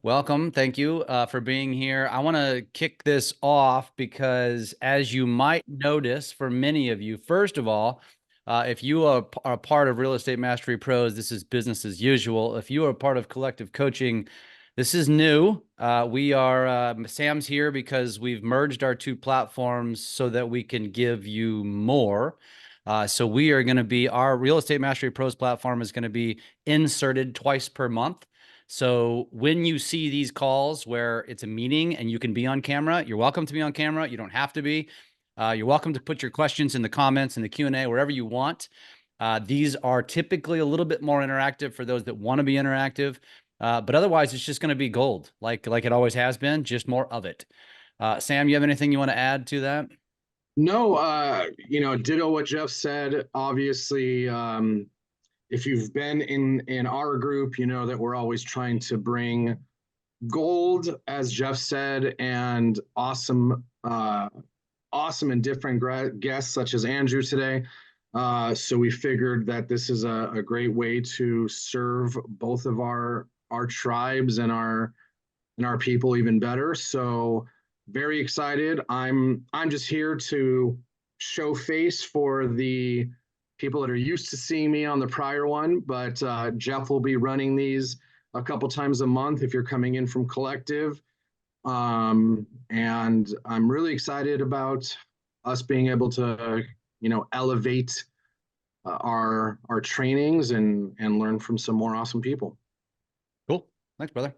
Welcome. Thank you for being here. I want to kick this off because, as you might notice, for many of you, first of all, if you are a part of Real Estate Mastery Pros, this is business as usual. If you are a part of Collective Coaching, this is new. Sam's here because we've merged our two platforms so that we can give you more. So we are going to be, our Real Estate Mastery Pros platform is going to be inserted twice per month. So when you see these calls where it's a meeting and you can be on camera, you're welcome to be on camera. You don't have to be. You're welcome to put your questions in the comments and the Q&A, wherever you want. These are typically a little bit more interactive for those that want to be interactive. But otherwise, it's just going to be gold, like it always has been, just more of it. Sam, you have anything you want to add to that? No, ditto what Jeff said. Obviously, if you've been in our group, you know that we're always trying to bring gold, as Jeff said, and awesome and different guests such as Andrew today. So we figured that this is a great way to serve both of our tribes and our people even better. So very excited. I'm just here to show face for the people that are used to seeing me on the prior one, but Jeff will be running these a couple times a month if you're coming in from Collective. And I'm really excited about us being able to, elevate our trainings and learn from some more awesome people. Cool. Thanks, brother.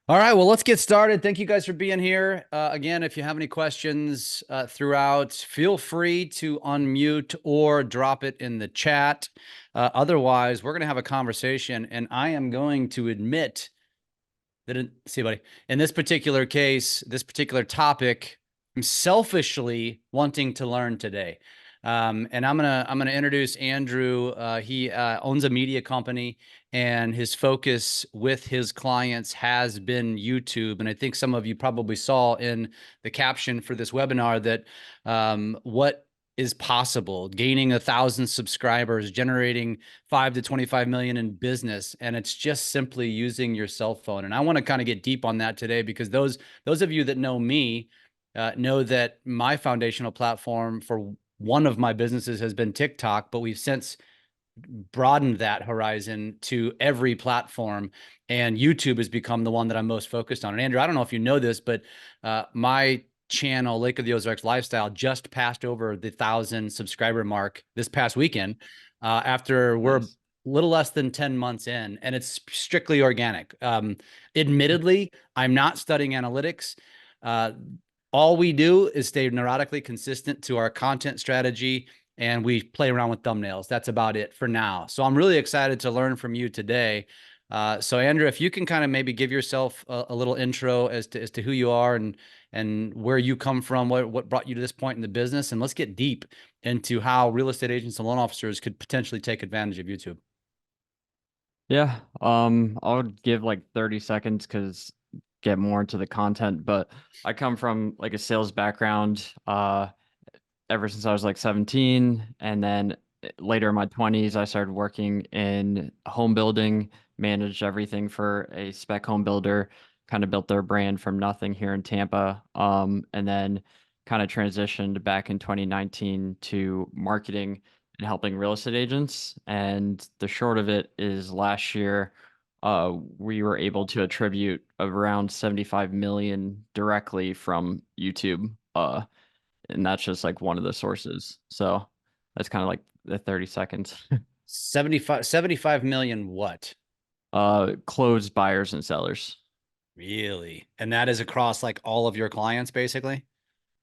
All right, well, let's get started. Thank you guys for being here. Again, if you have any questions throughout, feel free to unmute or drop it in the chat. Otherwise, we're going to have a conversation, and I am going to admit that, see, buddy, in this particular case, this particular topic, I'm selfishly wanting to learn today. And I'm gonna introduce Andrew. He owns a media company, and his focus with his clients has been YouTube. And I think some of you probably saw in the caption for this webinar that what is possible, gaining 1,000 subscribers, generating 5 to 25 million in business, and it's just simply using your cell phone. And I want to kind of get deep on that today, because those of you that know me know that my foundational platform for one of my businesses has been TikTok, but we've since broadened that horizon to every platform, and YouTube has become the one that I'm most focused on. And Andrew, I don't know if you know this, but my channel, Lake of the Ozarks Lifestyle, just passed over the 1,000 subscriber mark this past weekend, after we're a little less than 10 months in, and it's strictly organic. Admittedly, I'm not studying analytics. All we do is stay neurotically consistent to our content strategy, and we play around with thumbnails. That's about it for now. So I'm really excited to learn from you today. So Andrew, if you can kind of maybe give yourself a little intro as to who you are and where you come from, what brought you to this point in the business, and let's get deep into how real estate agents and loan officers could potentially take advantage of YouTube. Yeah, I would give like 30 seconds because get more into the content, but I come from like a sales background ever since I was like 17, and then later in my 20s I started working in home building, managed everything for a spec home builder, kind of built their brand from nothing here in Tampa, and then kind of transitioned back in 2019 to marketing and helping real estate agents. And the short of it is last year, we were able to attribute around 75 million directly from YouTube. And that's just like one of the sources. So that's kind of like the 30 seconds. 75 million what? Closed buyers and sellers. Really? And that is across like all of your clients, basically?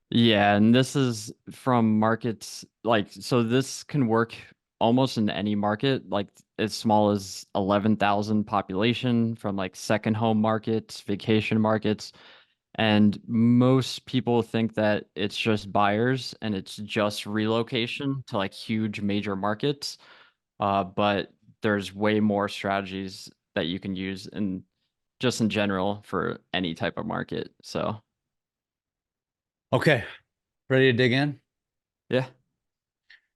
Yeah, and this is from markets like, so this can work almost in any market, like as small as 11,000 population, from like second home markets, vacation markets. And most people think that it's just buyers and it's just relocation to like huge major markets. But there's way more strategies that you can use in just in general for any type of market. So Okay. Ready to dig in? yeah.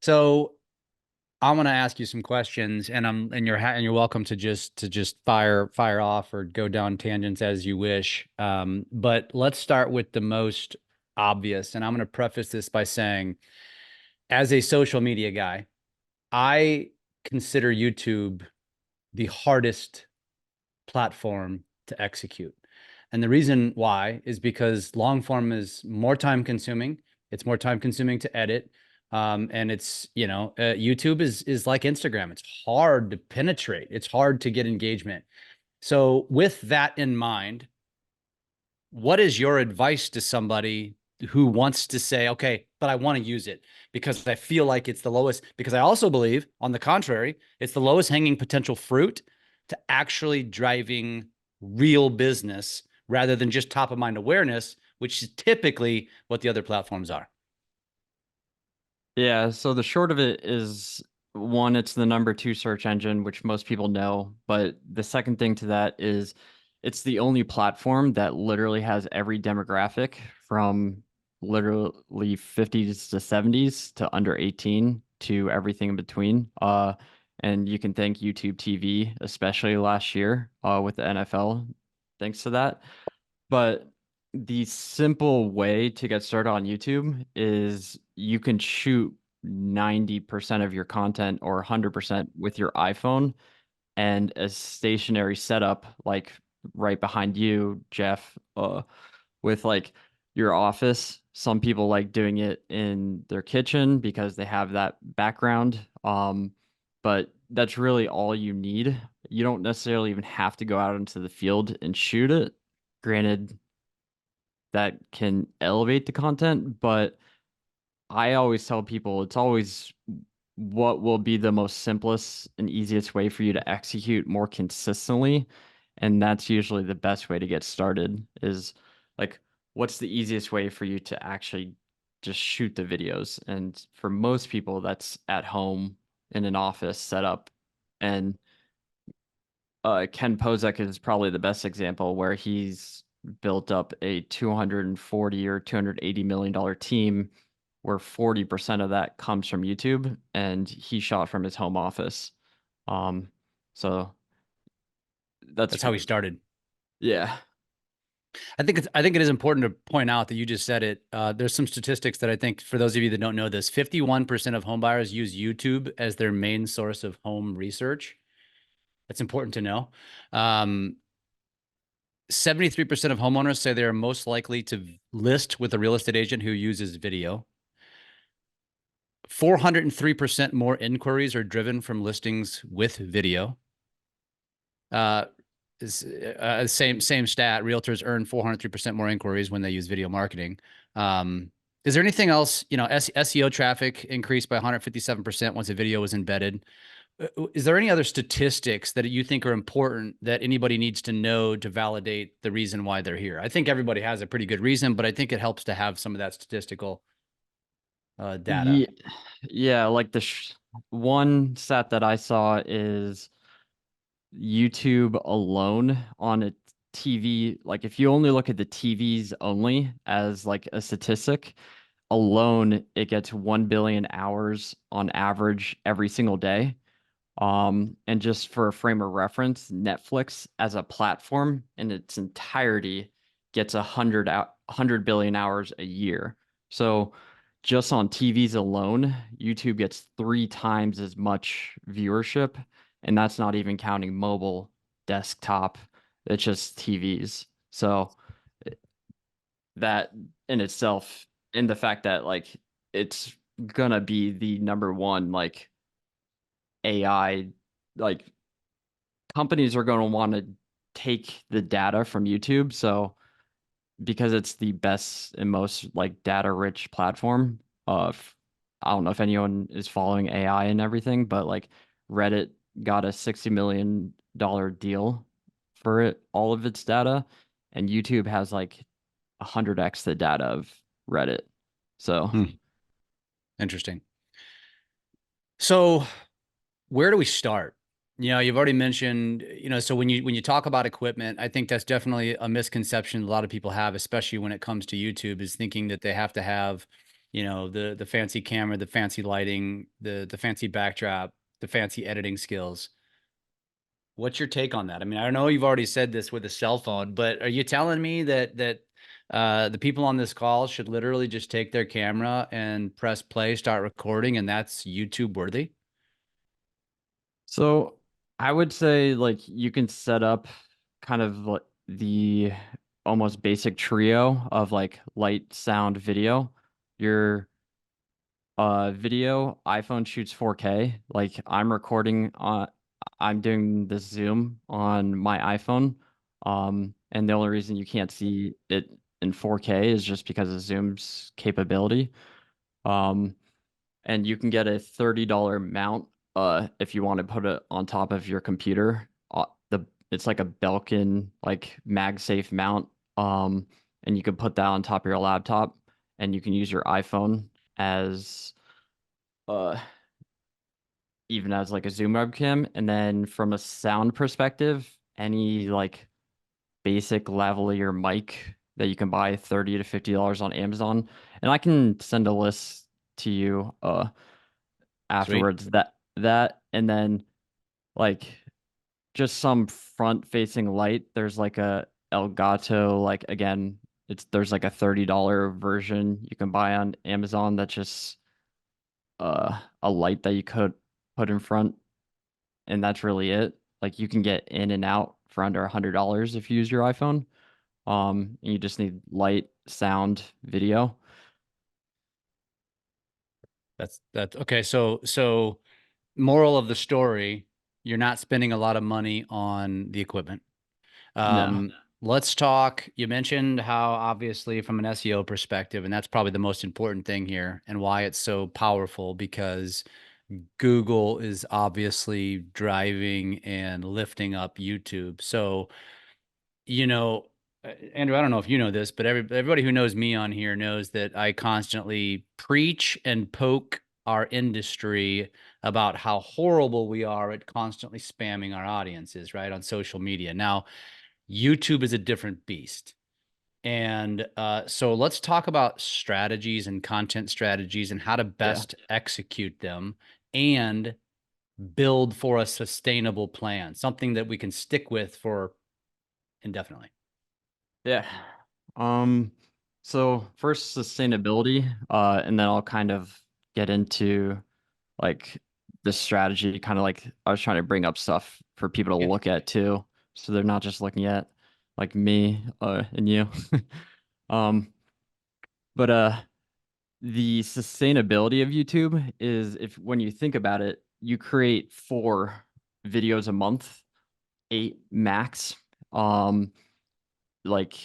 So I'm going to ask you some questions, and you're welcome to just fire off or go down tangents as you wish. But let's start with the most obvious, and I'm going to preface this by saying, as a social media guy, I consider YouTube the hardest platform to execute. And the reason why is because long form is more time consuming. It's more time consuming to edit. And it's, YouTube is like Instagram. It's hard to penetrate. It's hard to get engagement. So with that in mind, what is your advice to somebody who wants to say, okay, but I want to use it because I feel like it's the lowest, because I also believe, on the contrary, it's the lowest hanging potential fruit to actually driving real business rather than just top of mind awareness, which is typically what the other platforms are. Yeah, so the short of it is, one, it's the number two search engine, which most people know. But the second thing to that is it's the only platform that literally has every demographic from literally 50s to 70s to under 18 to everything in between. And you can thank YouTube TV, especially last year, with the NFL, thanks to that. But the simple way to get started on YouTube is you can shoot 90% of your content or 100% with your iPhone, and a stationary setup like right behind you, Jeff, with like your office. Some people like doing it in their kitchen because they have that background. But that's really all you need. You don't necessarily even have to go out into the field and shoot it. Granted, that can elevate the content, but I always tell people it's always what will be the most simplest and easiest way for you to execute more consistently. And that's usually the best way to get started is like, what's the easiest way for you to actually just shoot the videos? And for most people, that's at home in an office setup. And Ken Pozek is probably the best example where he's built up a 240 or $280 million team where 40% of that comes from YouTube, and he shot from his home office. Um, so That's how he started. yeah. I think it is important to point out that you just said it. There's some statistics that I think, for those of you that don't know this, 51% of home buyers use YouTube as their main source of home research. That's important to know. 73% of homeowners say they are most likely to list with a real estate agent who uses video. 403% more inquiries are driven from listings with video. Same stat. Realtors earn 403% more inquiries when they use video marketing. Is there anything else? SEO traffic increased by 157% once a video was embedded. Is there any other statistics that you think are important that anybody needs to know to validate the reason why they're here? I think everybody has a pretty good reason, but I think it helps to have some of that statistical data. Yeah, yeah, like one stat that I saw is YouTube alone on a TV, like if you only look at the TVs only as like a statistic alone, it gets 1 billion hours on average every single day. And just for a frame of reference, Netflix as a platform in its entirety gets 100 billion hours a year. So just on TVs alone, YouTube gets 3 times as much viewership, and that's not even counting mobile, desktop. It's just TVs. So that in itself, and the fact that like it's gonna be the number one like AI, like companies are going to want to take the data from YouTube. So because it's the best and most like data rich platform of, I don't know if anyone is following AI and everything, but like Reddit got a $60 million deal for it, all of its data, and YouTube has like 100x the data of Reddit. So Interesting. So where do we start? You've already mentioned, so when you talk about equipment, I think that's definitely a misconception a lot of people have, especially when it comes to YouTube, is thinking that they have to have you know, the fancy camera, the fancy lighting, the fancy backdrop, the fancy editing skills. What's your take on that? I mean, I know you've already said this with a cell phone, but are you telling me that the people on this call should literally just take their camera and press play, start recording, and that's YouTube worthy? So I would say like you can set up kind of like the almost basic trio of like light, sound, video. Your video iPhone shoots 4K. Like I'm doing this Zoom on my iPhone. And the only reason you can't see it in 4K is just because of Zoom's capability. Um, and you can get a $30 mount if you want to put it on top of your computer. It's like a Belkin like MagSafe mount. And you can put that on top of your laptop, and you can use your iPhone as uh even as like a Zoom webcam. And then from a sound perspective, any like basic lavalier mic that you can buy $30 to $50 on Amazon. And I can send a list to you Sweet. afterwards. That and then like just some front facing light. There's like a Elgato, like again, there's like a $30 version you can buy on Amazon that's just a light that you could put in front, and that's really it. Like you can get in and out for under $100 if you use your iPhone. And you just need light, sound, video. That's okay. So moral of the story, you're not spending a lot of money on the equipment. No. Let's talk. You mentioned how obviously from an SEO perspective, and that's probably the most important thing here and why it's so powerful because Google is obviously driving and lifting up YouTube. So, you know, Andrew, I don't know if you know this, but everybody who knows me on here knows that I constantly preach and poke our industry about how horrible we are at constantly spamming our audiences, right, on social media. Now, YouTube is a different beast. And so let's talk about strategies and content strategies and how to Yeah. best execute them and build for a sustainable plan, something that we can stick with for indefinitely. Yeah. Um, so first sustainability, and then I'll kind of get into like the strategy, kind of like I was trying to bring up stuff for people to Yeah. look at too. So they're not just looking at like me, and you. Um, but the sustainability of YouTube is if when you think about it, you create 4 videos a month, 8 max. Um, like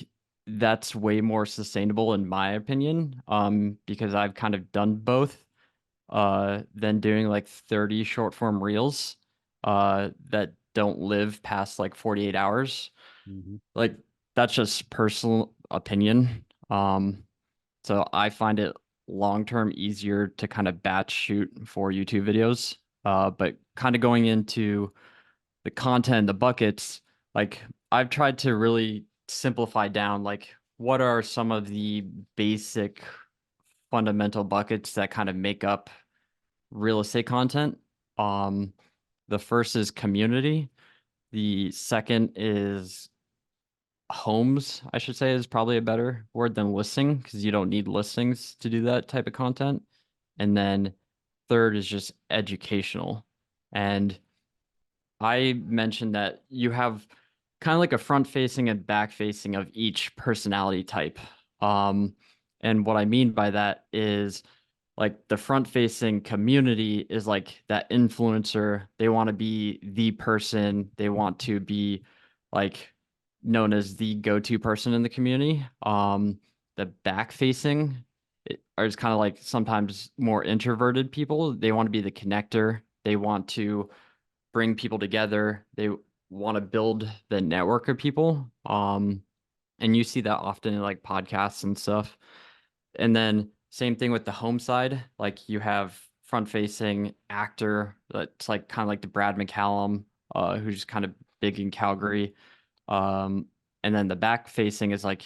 that's way more sustainable in my opinion, because I've kind of done both, than doing like 30 short form reels that don't live past like 48 hours. Mhm. Like that's just personal opinion. So I find it long term easier to kind of batch shoot for YouTube videos. But kind of going into the content, the buckets, like I've tried to really simplify down like what are some of the basic fundamental buckets that kind of make up real estate content. Um, the first is community. The second is homes, I should say, is probably a better word than listing because you don't need listings to do that type of content. And then third is just educational. And I mentioned that you have kind of like a front facing and back facing of each personality type. Um, and what I mean by that is like the front facing community is like that influencer. They want to be the person, they want to be like known as the go-to person in the community. The back facing is kind of like sometimes more introverted people. They want to be the connector. They want to bring people together. They want to build the network of people. And you see that often in like podcasts and stuff. And then same thing with the home side. Like you have front facing actor that's like kind of like the Brad McCallum, who's kind of big in Calgary. Um, and then the back facing is like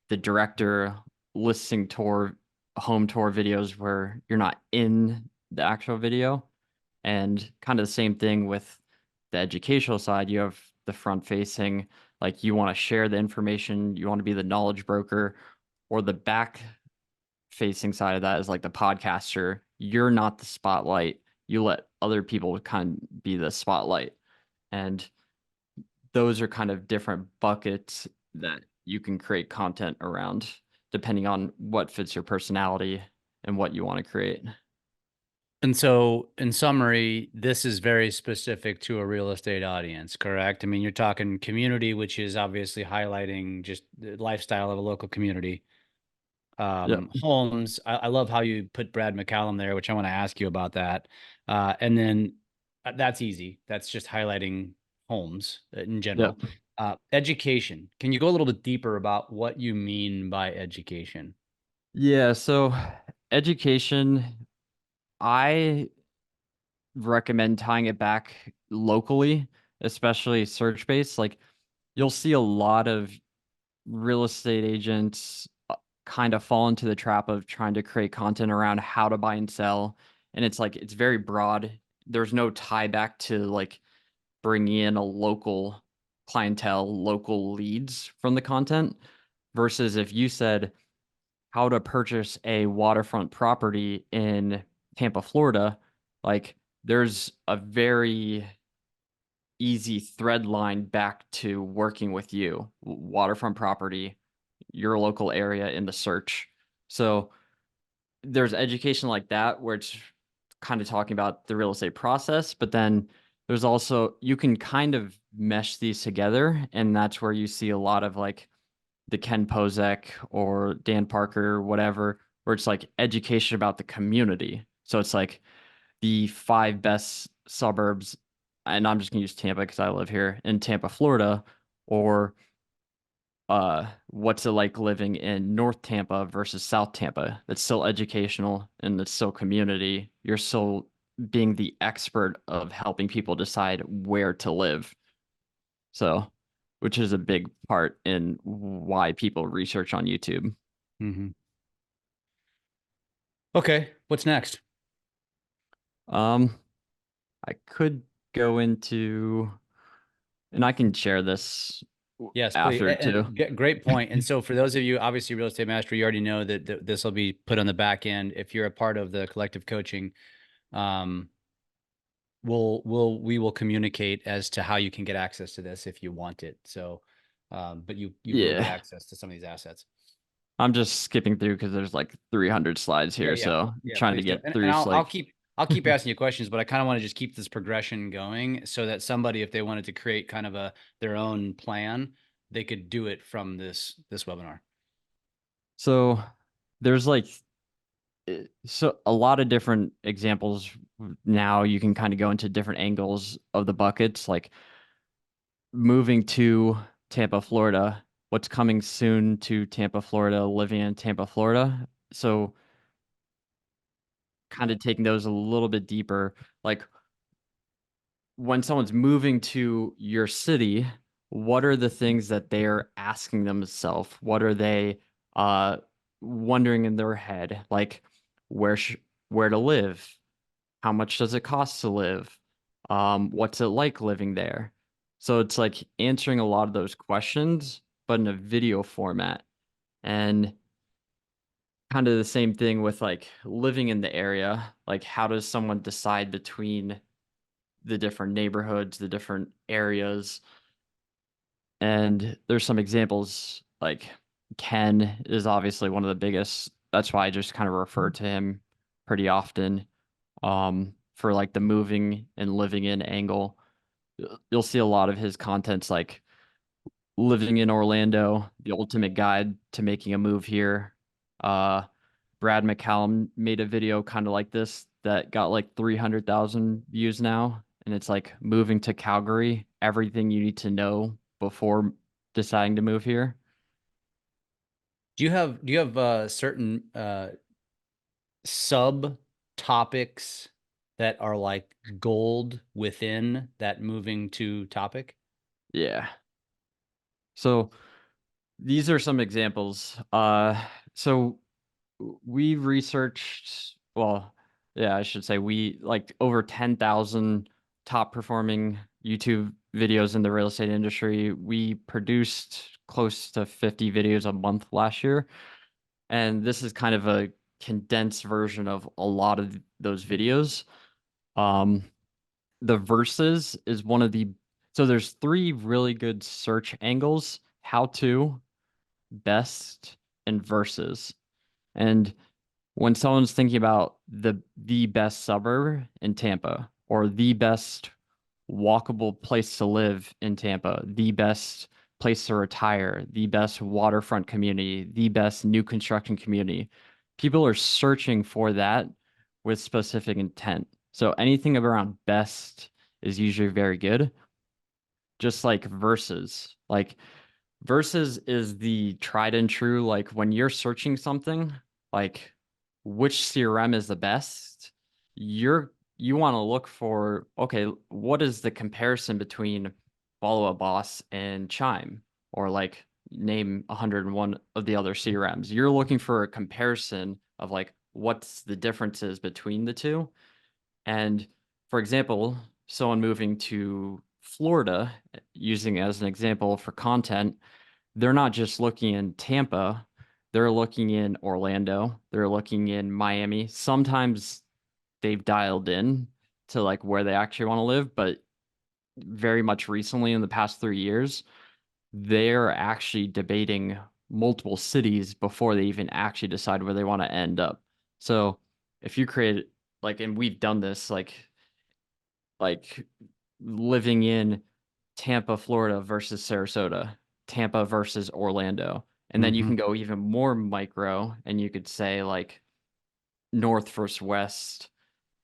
the director, listening tour home tour videos where you're not in the actual video. And kind of the same thing with the educational side. You have the front facing, like you want to share the information, you want to be the knowledge broker, or the back facing side of that is like the podcaster. You're not the spotlight. You let other people kind of be the spotlight. And those are kind of different buckets that you can create content around depending on what fits your personality and what you want to create. And so, in summary, this is very specific to a real estate audience, correct? I mean, you're talking community, which is obviously highlighting just the lifestyle of a local community. Yep. Homes, I love how you put Brad McCallum there, which I want to ask you about that. And then that's easy. That's just highlighting homes in Yep. general. Education. Can you go a little bit deeper about what you mean by education? Yeah. So, education, I recommend tying it back locally, especially search based. Like, you'll see a lot of real estate agents kind of fall into the trap of trying to create content around how to buy and sell. And it's like, it's very broad. There's no tie back to like bringing in a local clientele, local leads from the content. Versus if you said how to purchase a waterfront property in Tampa, Florida, like there's a very easy thread line back to working with you, waterfront property, your local area in the search. So there's education like that where it's kind of talking about the real estate process, but then there's also you can kind of mesh these together, and that's where you see a lot of like the Ken Pozek or Dan Parker, whatever, where it's like education about the community. So it's like the 5 best suburbs, and I'm just gonna use Tampa because I live here in Tampa, Florida, or what's it like living in North Tampa versus South Tampa. That's still educational and it's still community. You're still being the expert of helping people decide where to live. So, which is a big part in why people research on YouTube. Mm-hmm. Okay, what's next? Um, I could go into, and I can share this Yes, please. after too. Great point. And so, for those of you, obviously, real estate mastery, you already know that this will be put on the back end. If you're a part of the collective coaching, um, we will communicate as to how you can get access to this if you want it. So, but you will get Yeah. access to some of these assets. I'm just skipping through because there's like 300 slides Yeah, here, yeah, so yeah. trying to Please do. get And through like I'll keep asking you questions, but I kind of want to just keep this progression going so that somebody, if they wanted to create kind of their own plan, they could do it from this webinar. so there's like so a lot of different examples now you can kind of go into different angles of the buckets like moving to Tampa, Florida, what's coming soon to Tampa, Florida, living in Tampa, Florida. So kind of taking those a little bit deeper, like when someone's moving to your city, what are the things that they're asking themselves? What are they uh wondering in their head? Like where sh where to live? How much does it cost to live? What's it like living there? So it's like answering a lot of those questions, but in a video format. And kind of the same thing with like living in the area. Like how does someone decide between the different neighborhoods, the different areas? And there's some examples like Ken is obviously one of the biggest. That's why I just kind of refer to him pretty often for like the moving and living in angle. You'll see a lot of his contents like living in Orlando, the ultimate guide to making a move here. Uh Brad McCallum made a video kind of like this that got like 300,000 views now. And it's like moving to Calgary, everything you need to know before deciding to move here. Do you have certain sub topics that are like gold within that moving to topic? Yeah. So these are some examples. So we researched, well, yeah, I should say we like over 10,000 top performing YouTube videos in the real estate industry. We produced close to 50 videos a month last year. And this is kind of a condensed version of a lot of those videos. Um, the verses is one of the, so there's three really good search angles: how to, best, and verses. And when someone's thinking about the best suburb in Tampa, or the best walkable place to live in Tampa, the best place to retire, the best waterfront community, the best new construction community, people are searching for that with specific intent. So anything around best is usually very good. Just like versus, versus is the tried and true, like when you're searching something, like which CRM is the best, you want to look for, okay, what is the comparison between Follow Up Boss and Chime, or like name 101 of the other CRMs. You're looking for a comparison of like what's the differences between the two. And for example, someone moving to Florida, using it as an example for content, they're not just looking in Tampa, they're looking in Orlando, they're looking in Miami. Sometimes they've dialed in to like where they actually want to live, but very much recently in the past 3 years, they're actually debating multiple cities before they even actually decide where they want to end up. So if you create like, and we've done this, like living in Tampa, Florida versus Sarasota, Tampa versus Orlando. And then you Mhm. can go even more micro and you could say like north versus west,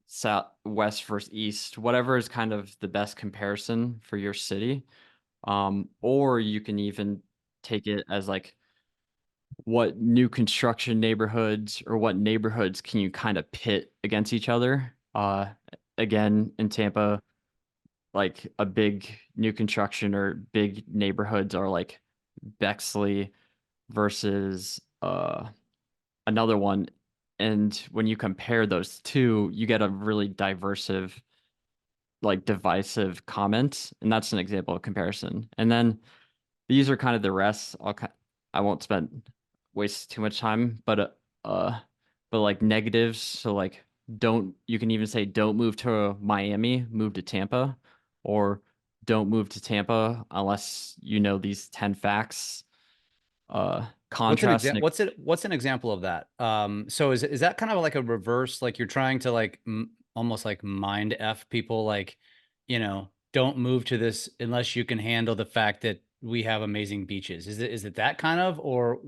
south, west versus east, whatever is kind of the best comparison for your city. Or you can even take it as like what new construction neighborhoods or what neighborhoods can you kind of pit against each other. Again, in Tampa, like a big new construction or big neighborhoods are like Bexley versus another one. And when you compare those two, you get a really divisive comments, and that's an example of comparison. And then these are kind of the rest. I won't spend waste too much time, uh, but like negatives. So like, don't you can even say don't move to Miami, move to Tampa, or don't move to Tampa unless you know these 10 facts. What's an Contrast. example? What's an example of that? So is that kind of like a reverse, like you're trying to like almost like mind F people, like, don't move to this unless you can handle the fact that we have amazing beaches. Is it that kind of, or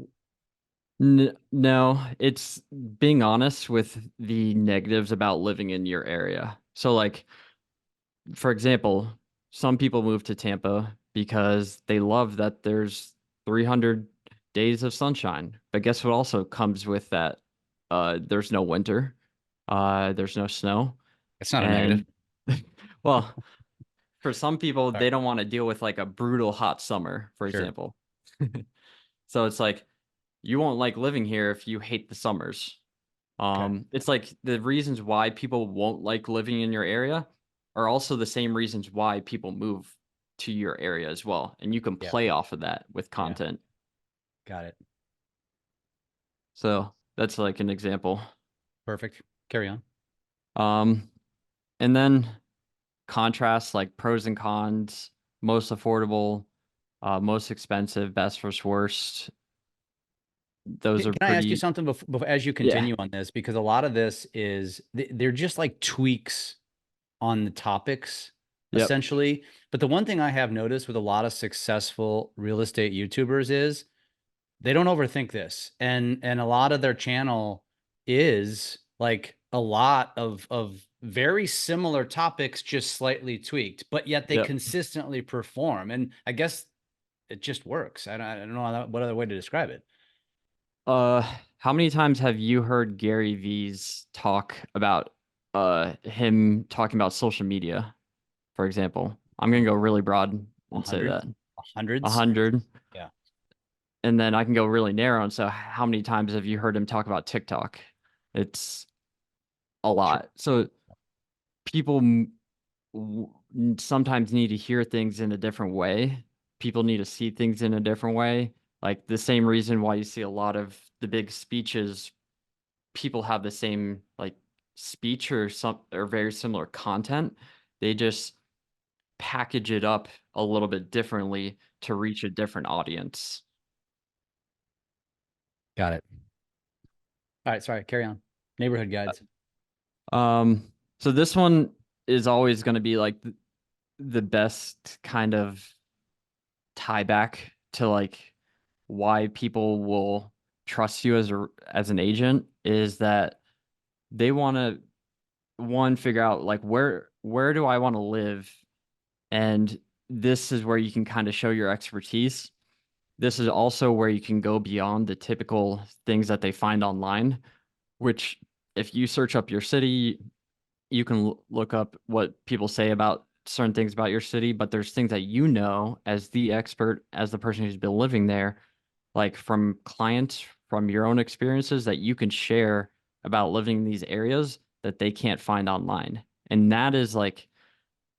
No, it's being honest with the negatives about living in your area. So like, for example, some people move to Tampa because they love that there's 300 days of sunshine. But guess what also comes with that? There's no winter. There's no snow. it's not a negative? And well, for some people, Sorry. they don't want to deal with like a brutal hot summer, for Sure. example. So it's like you won't like living here if you hate the summers. Okay. It's like the reasons why people won't like living in your area are also the same reasons why people move to your area as well. And you can Yeah. play off of that with Yeah. content. Got it. So that's like an example. Perfect. Carry on. Um, and then contrast like pros and cons, most affordable, most expensive, best versus worst. Those Can are I ask you pretty, something before, as you yeah. continue on this? Because a lot of this is they're just like tweaks on the topics, Yep. essentially. But the one thing I have noticed with a lot of successful real estate YouTubers is they don't overthink this. And a lot of their channel is like a lot of very similar topics, just slightly tweaked, but yet they Yep. consistently perform. And I guess it just works. I don't know what other way to describe it. Uh, how many times have you heard Gary V's talk about him talking about social media, for example? I'm gonna go really broad and say Hundreds, that. A hundreds. hundred. Yeah. and then I can go really narrow. And so how many times have you heard him talk about TikTok? It's a Sure. lot. So people sometimes need to hear things in a different way. People need to see things in a different way. Like the same reason why you see a lot of the big speeches, people have the same like speech or some or very similar content. They just package it up a little bit differently to reach a different audience. Got it. All right. Sorry. Carry on. Neighborhood guides. Um, so this one is always going to be like the best kind of tie back to like why people will trust you as an agent is that they want to one figure out like where do I want to live, and this is where you can kind of show your expertise. This is also where you can go beyond the typical things that they find online, which if you search up your city, you can look up what people say about certain things about your city, but there's things that you know as the expert, as the person who's been living there, like from clients, from your own experiences that you can share about living in these areas that they can't find online. And that is like,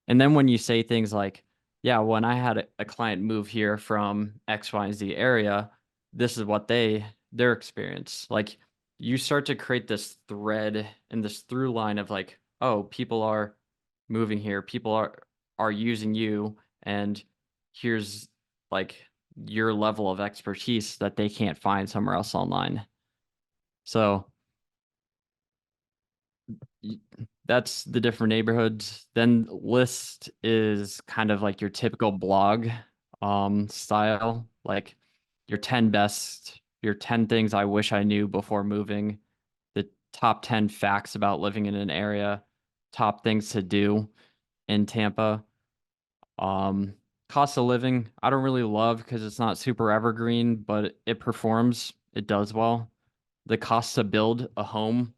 and then when you say things like, yeah, when I had a client move here from X, Y, and Z area, this is what their experience. Like you start to create this thread and this through line of like, oh, people are moving here, people are using you, and here's like your level of expertise that they can't find somewhere else online. So that's the different neighborhoods. Then list is kind of like your typical blog style, like your 10 best, your 10 things I wish I knew before moving, the top 10 facts about living in an area, top things to do in Tampa. Um, Cost of living, I don't really love because it's not super evergreen, but it performs, it does well. The cost to build a home,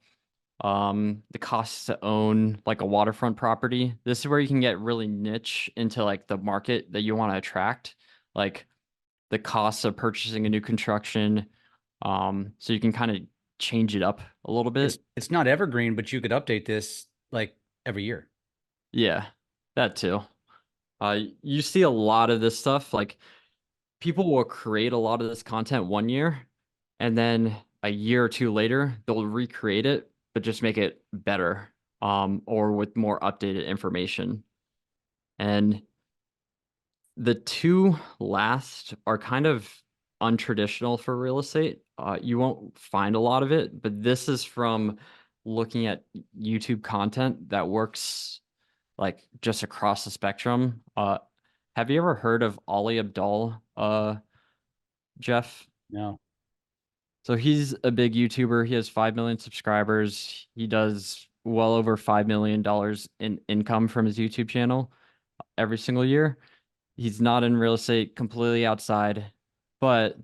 the cost to own like a waterfront property. This is where you can get really niche into like the market that you want to attract, like the cost of purchasing a new construction. So you can kind of change it up a little bit. It's not evergreen, but you could update this like every year. Yeah, that too. You see a lot of this stuff. Like people will create a lot of this content one year, and then a year or two later, they'll recreate it, but just make it better, or with more updated information. And the two last are kind of untraditional for real estate. You won't find a lot of it, but this is from looking at YouTube content that works like just across the spectrum. Have you ever heard of Ali Abdal, Jeff? No. So he's a big YouTuber. He has 5 million subscribers. He does well over $5 million in income from his YouTube channel every single year. He's not in real estate, completely outside, but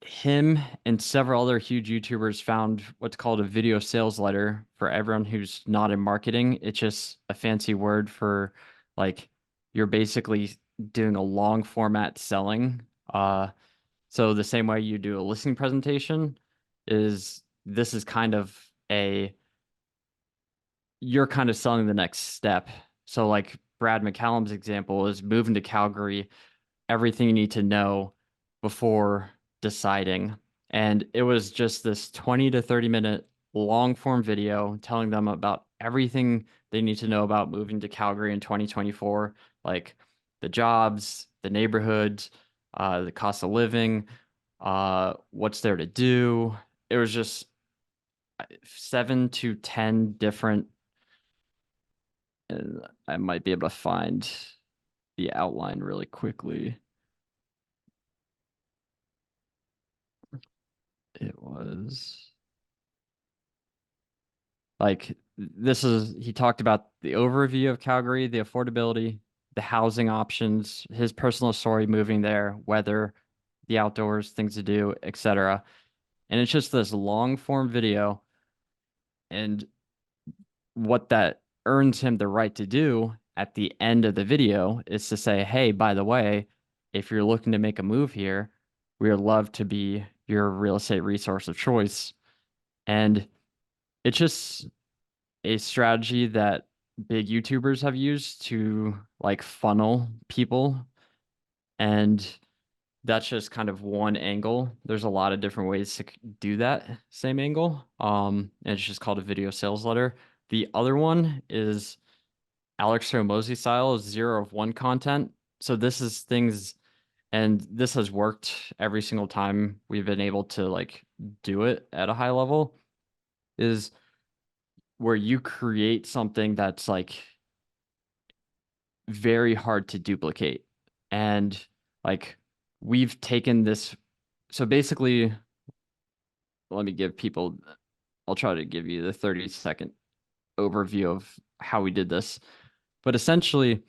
him and several other huge YouTubers found what's called a video sales letter for everyone who's not in marketing. It's just a fancy word for like you're basically doing a long format selling. So the same way you do a listing presentation is this is kind of a you're kind of selling the next step. So like Brad McCallum's example is moving to Calgary, everything you need to know before deciding. And it was just this 20 to 30-minute long form video telling them about everything they need to know about moving to Calgary in 2024, like the jobs, the neighborhoods, the cost of living, what's there to do. It was just 7 to 10 different. I might be able to find the outline really quickly. It was like he talked about the overview of Calgary, the affordability, the housing options, his personal story moving there, weather, the outdoors, things to do, etc. And it's just this long form video. And what that earns him the right to do at the end of the video is to say, hey, by the way, if you're looking to make a move here, We would love to be your real estate resource of choice. And it's just a strategy that big YouTubers have used to like funnel people. And that's just kind of one angle. There's a lot of different ways to do that same angle. And it's just called a video sales letter. The other one is Alex Hormozy style, is 0 of 1 content. So this is things, and this has worked every single time we've been able to like do it at a high level, is where you create something that's like very hard to duplicate. And like we've taken this, so basically, let me give people, I'll try to give you the 30-second overview of how we did this. But essentially,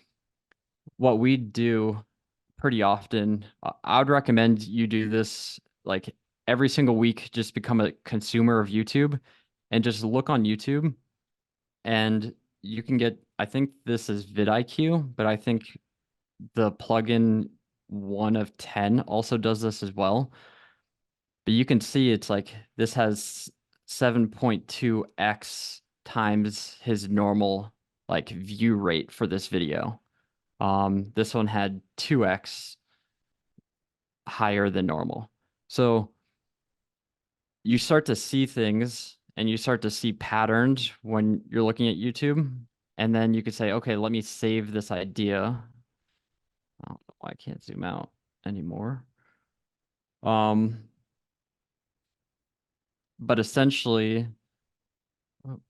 what we do pretty often, I would recommend you do this like every single week, just become a consumer of YouTube and just look on YouTube, and you can get, I think this is vidIQ, but I think the plugin 1 of 10 also does this as well. But you can see it's like this has 7.2x times his normal like view rate for this video. This one had 2x higher than normal. So you start to see things and you start to see patterns when you're looking at YouTube. And then you could say, okay, let me save this idea. I don't know why I can't zoom out anymore. But essentially, oh,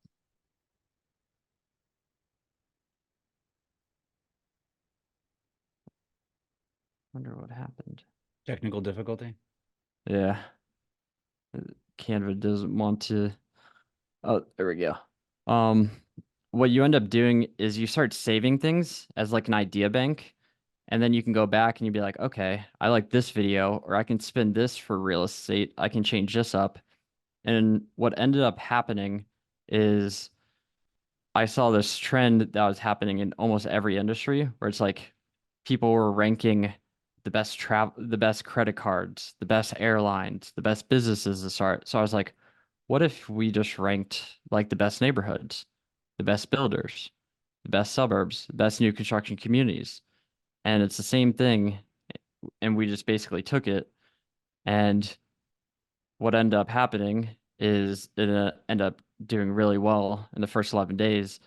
wonder what happened. Technical difficulty. Yeah, Canva doesn't want to. Oh, there we go. Um, what you end up doing is you start saving things as like an idea bank, and then you can go back and you'd be like, okay, I like this video, or I can spin this for real estate. I can change this up. And what ended up happening is I saw this trend that was happening in almost every industry where it's like people were ranking the best credit cards, the best airlines, the best businesses to start. So I was like, what if we just ranked like the best neighborhoods, the best builders, the best suburbs, the best new construction communities? And it's the same thing. And we just basically took it. And what ended up happening is it ended up doing really well in the first 11 days.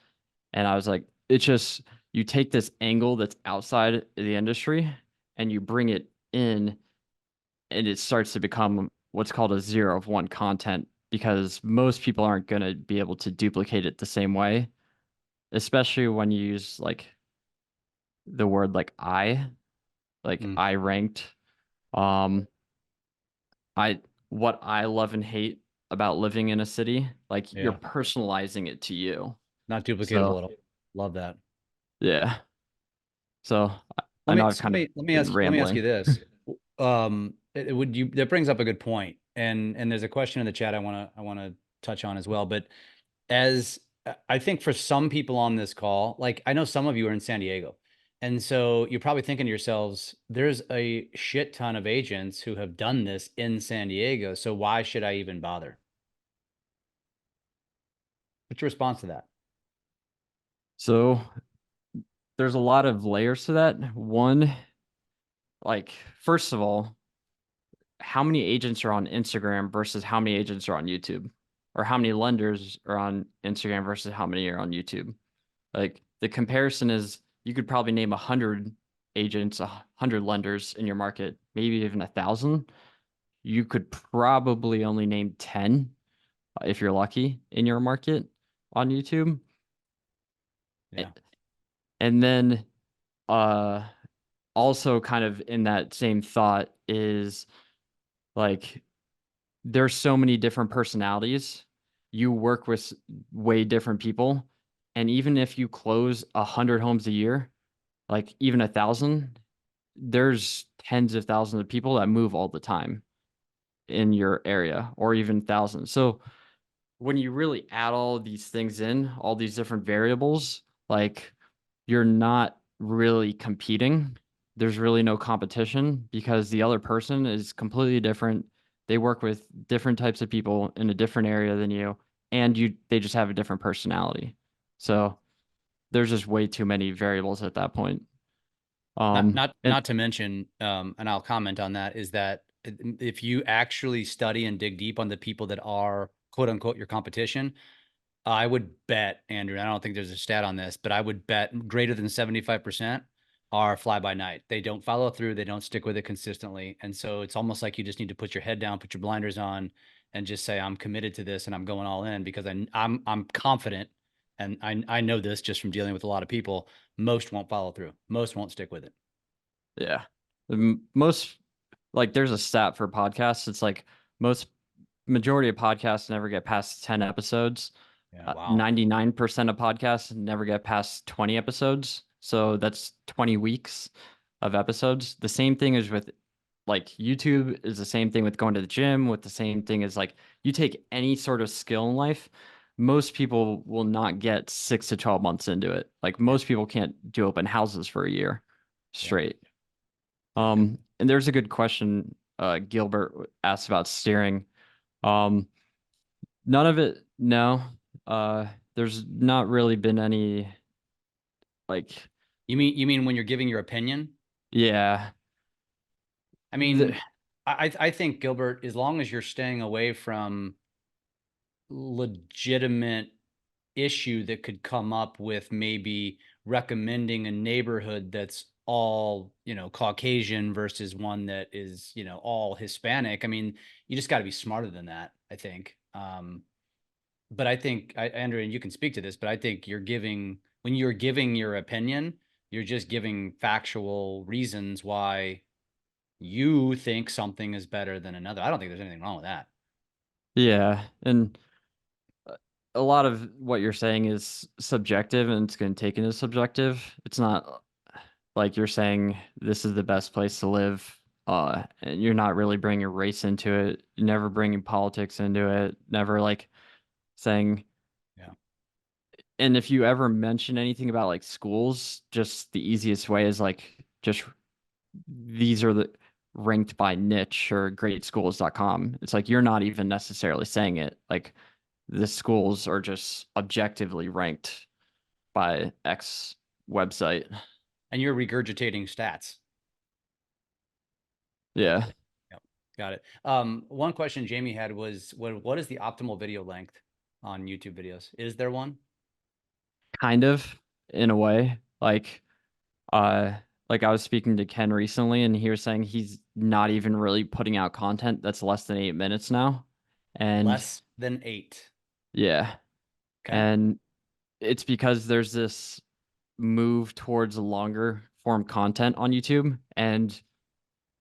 And I was like, it's just, you take this angle that's outside the industry and you bring it in, and it starts to become what's called a 0 of 1 content, because most people aren't going to be able to duplicate it the same way, especially when you use like the word like Mm, I ranked. Um, I what I love and hate about living in a city, like you're yeah. personalizing it to you. Not duplicatable So at all. Love that. yeah. So I know I've kind of been Let me ask you rambling. this. Would you, that brings up a good point. And there's a question in the chat I want to touch on as well. But as I think for some people on this call, like I know some of you are in San Diego. And so you're probably thinking to yourselves, there's a shit ton of agents who have done this in San Diego. So why should I even bother? What's your response to that? So there's a lot of layers to that. One, like, first of all, how many agents are on Instagram versus how many agents are on YouTube? Or how many lenders are on Instagram versus how many are on YouTube? Like, the comparison is you could probably name 100 agents, 100 lenders in your market, maybe even 1,000. You could probably only name 10 if you're lucky in your market on YouTube. Yeah. And then uh also kind of in that same thought is like there's so many different personalities. You work with way different people. And even if you close 100 homes a year, like even 1,000, there's tens of thousands of people that move all the time in your area, or even thousands. So when you really add all of these things in, all these different variables, like you're not really competing. there's really no competition because the other person is completely different. They work with different types of people in a different area than you, and they just have a different personality. So there's just way too many variables at that point. And Not to mention, and I'll comment on that, is that if you actually study and dig deep on the people that are quote unquote your competition, I would bet, Andrew, and I don't think there's a stat on this, but I would bet greater than 75% are fly by night. They don't follow through, they don't stick with it consistently. And so it's almost like you just need to put your head down, put your blinders on, and just say, I'm committed to this and I'm going all in, because I'm confident, and I know this just from dealing with a lot of people, most won't follow through. Most won't stick with it. yeah, most, like, there's a stat for podcasts. It's like most majority of podcasts never get past 10 episodes. Yeah, wow. 99% of podcasts never get past 20 episodes. So that's 20 weeks of episodes. The same thing is with, like, YouTube is the same thing with going to the gym, with the same thing as, like, you take any sort of skill in life, most people will not get 6 to 12 months into it. Like, Yeah, most people can't do open houses for a year yeah, straight. yeah. And there's a good question Gilbert asked about steering. Um, None of it, no. There's not really been any, like, You mean when you're giving your opinion? yeah. I The, mean, I think, Gilbert, as long as you're staying away from legitimate issue that could come up with maybe recommending a neighborhood that's all, Caucasian versus one that is, all Hispanic. I mean, you just got to be smarter than that, I think. But I think, Andrew, and you can speak to this, but I think when you're giving your opinion, you're just giving factual reasons why you think something is better than another. I don't think there's anything wrong with that. yeah. And a lot of what you're saying is subjective and it's going to take it as subjective. It's not like you're saying this is the best place to live. And you're not really bringing race into it. You're never bringing politics into it. Never, like, saying, Yeah. and if you ever mention anything about, like, schools, just the easiest way is, like, just these are the ranked by niche or greatschools.com. It's like you're not even necessarily saying it. Like, the schools are just objectively ranked by X website. And you're regurgitating stats. Yeah, Yep. Got it. One question Jamie had was, what is the optimal video length on YouTube videos? Is there one? kind of, in a way. Uh like, I was speaking to Ken recently and he was saying he's not even really putting out content that's less than 8 minutes now. And Less than 8. yeah, Okay. and it's because there's this move towards longer form content on YouTube, and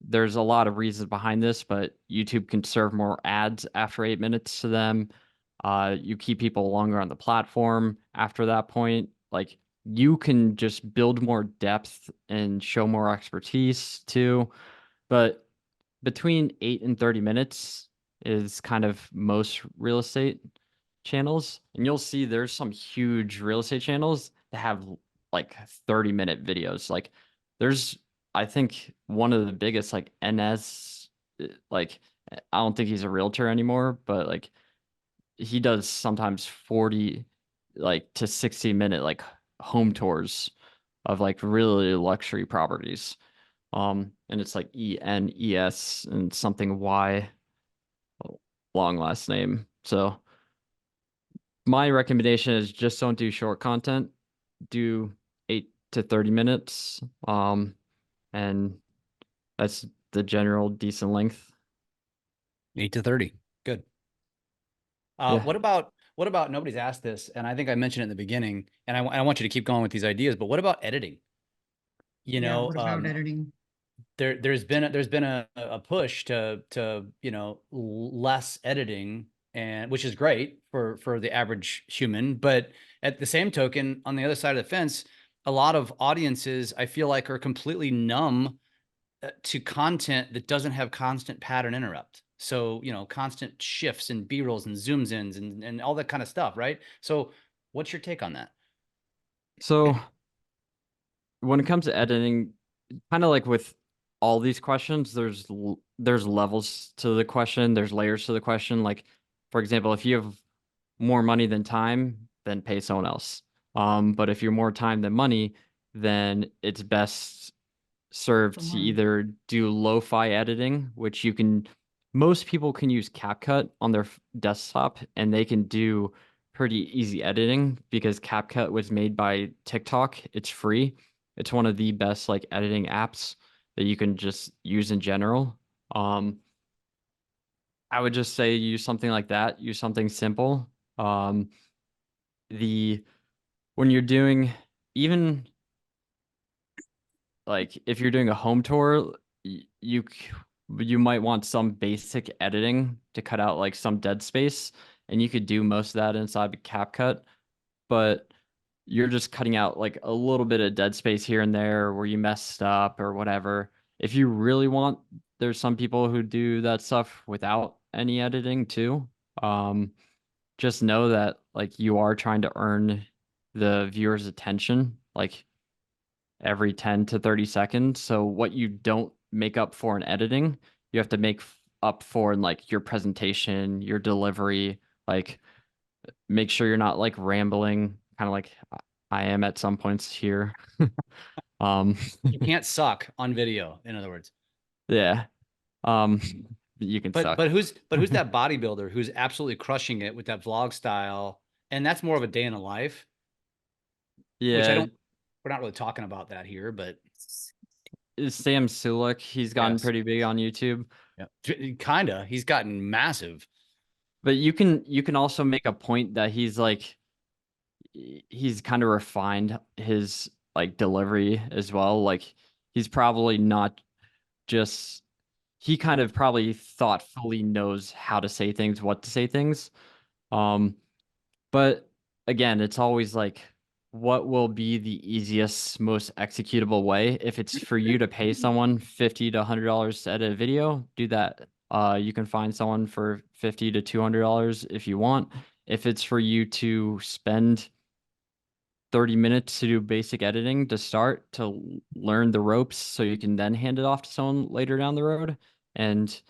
there's a lot of reasons behind this, but YouTube can serve more ads after 8 minutes to them. You keep people longer on the platform after that point. Like, you can just build more depth and show more expertise too. But between 8 and 30 minutes is kind of most real estate channels. And you'll see there's some huge real estate channels that have, like, 30-minute videos. Like, there's, I think, one of the biggest, like, NS, like, I don't think he's a realtor anymore, but, like, he does sometimes 40, like, to 60-minute, like, home tours of, like, really luxury properties. And it's like ENES and something Y, long last name. So my recommendation is just don't do short content. Do 8 to 30 minutes. And that's the general decent length. 8 to 30. Good. Yeah. What about nobody's asked this, and I think I mentioned it in the beginning, and I want you to keep going with these ideas, but what about editing? You Yeah, know, what about editing? there's been a push to less editing, and which is great for the average human, but at the same token, on the other side of the fence, a lot of audiences, I feel like, are completely numb to content that doesn't have constant pattern interrupt. So, constant shifts and B-rolls and zooms ins and all that kind of stuff, right? So what's your take on that? So when it comes to editing, kind of like with all these questions, there's levels to the question, there's layers to the question. Like, for example, if you have more money than time, then pay someone else. But if you're more time than money, then it's best served to either do lo-fi editing, which most people can use CapCut on their desktop, and they can do pretty easy editing because CapCut was made by TikTok. It's free. It's one of the best like editing apps that you can just use in general. Um, I would just say use something like that. Use something simple. Um, the when you're doing even like if you're doing a home tour, you might want some basic editing to cut out like some dead space, and you could do most of that inside of CapCut, but you're just cutting out like a little bit of dead space here and there where you messed up or whatever. If you really want, there's some people who do that stuff without any editing too. Um, just know that like you are trying to earn the viewer's attention. Like every 10 to 30 seconds. So what you don't make up for in editing, you have to make up for in like your presentation, your delivery, like make sure you're not like rambling, kind of like I am at some points here. Um, You can't suck on video, in other words. yeah. Um, you can But suck. who's that bodybuilder who's absolutely crushing it with that vlog style? And that's more of a day in the life, which I Yeah, don't, we're not really talking about that here, but is Sam Sulek. He's gotten yes. pretty big on YouTube. Yeah. Kinda. He's gotten massive. But you can also make a point that he's like he's kind of refined his like delivery as well. Like he's probably not just he kind of probably thoughtfully knows how to say things, what to say things. Um, but again, it's always like what will be the easiest, most executable way. If it's for you to pay someone $50 to $100 to edit a video, do that. You can find someone for $50 to $200 if you want. If it's for you to spend 30 minutes to do basic editing to start to learn the ropes so you can then hand it off to someone later down the road and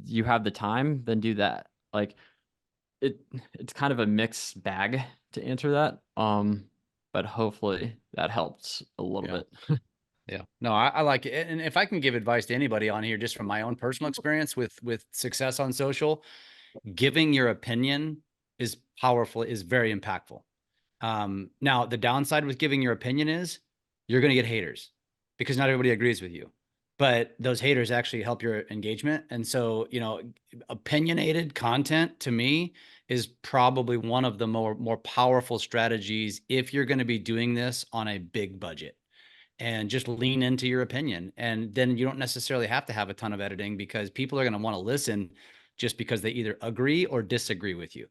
you have the time, then do that. Like it it's kind of a mixed bag to answer that. But hopefully that helps a little Yeah. bit. Yeah. No, I like it. And if I can give advice to anybody on here, just from my own personal experience with success on social, giving your opinion is powerful, is very impactful. Now the downside with giving your opinion is you're going to get haters because not everybody agrees with you, but those haters actually help your engagement. And so, opinionated content to me is probably one of the more powerful strategies if you're going to be doing this on a big budget, and just lean into your opinion. And then you don't necessarily have to have a ton of editing because people are going to want to listen just because they either agree or disagree with you.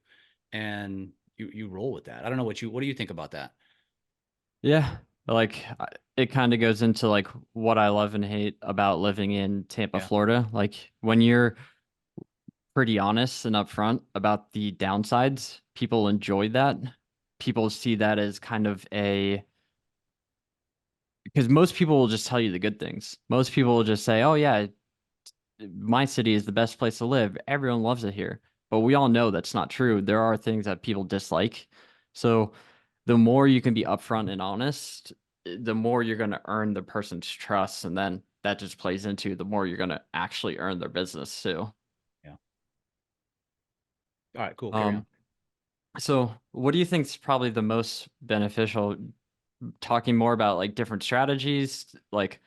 And you roll with that. I don't know what do you think about that? Yeah, like it kind of goes into like what I love and hate about living in Tampa, Yeah. Florida. Like when you're pretty honest and upfront about the downsides, people enjoy that. People see that as kind of a because most people will just tell you the good things. Most people will just say, "Oh yeah, my city is the best place to live. Everyone loves it here." But we all know that's not true. There are things that people dislike. So the more you can be upfront and honest, the more you're going to earn the person's trust, and then that just plays into the more you're going to actually earn their business too. Yeah. All right, cool. Carry on. Um, so what do you think is probably the most beneficial? Talking more about like different strategies, like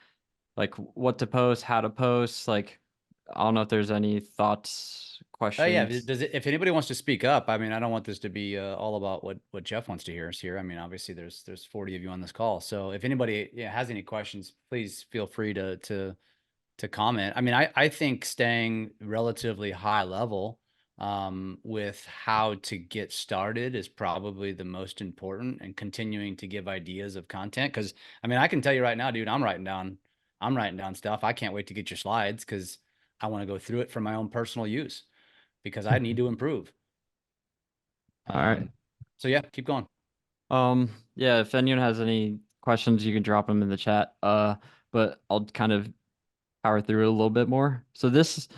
what to post, how to post, like I don't know if there's any thoughts, Oh yeah. questions. If anybody wants to speak up, I mean, I don't want this to be all about what Jeff wants to hear us here. I mean, obviously there's 40 of you on this call. So if anybody has any questions, please feel free to comment. I mean, I think staying relatively high level with how to get started is probably the most important, and continuing to give ideas of content. Cause I mean, I can tell you right now, dude, I'm writing down stuff. I can't wait to get your slides because I want to go through it for my own personal use because I need to improve. All right. So yeah, keep going. Yeah, if anyone has any questions, you can drop them in the chat. but I'll kind of power through it a little bit more. So this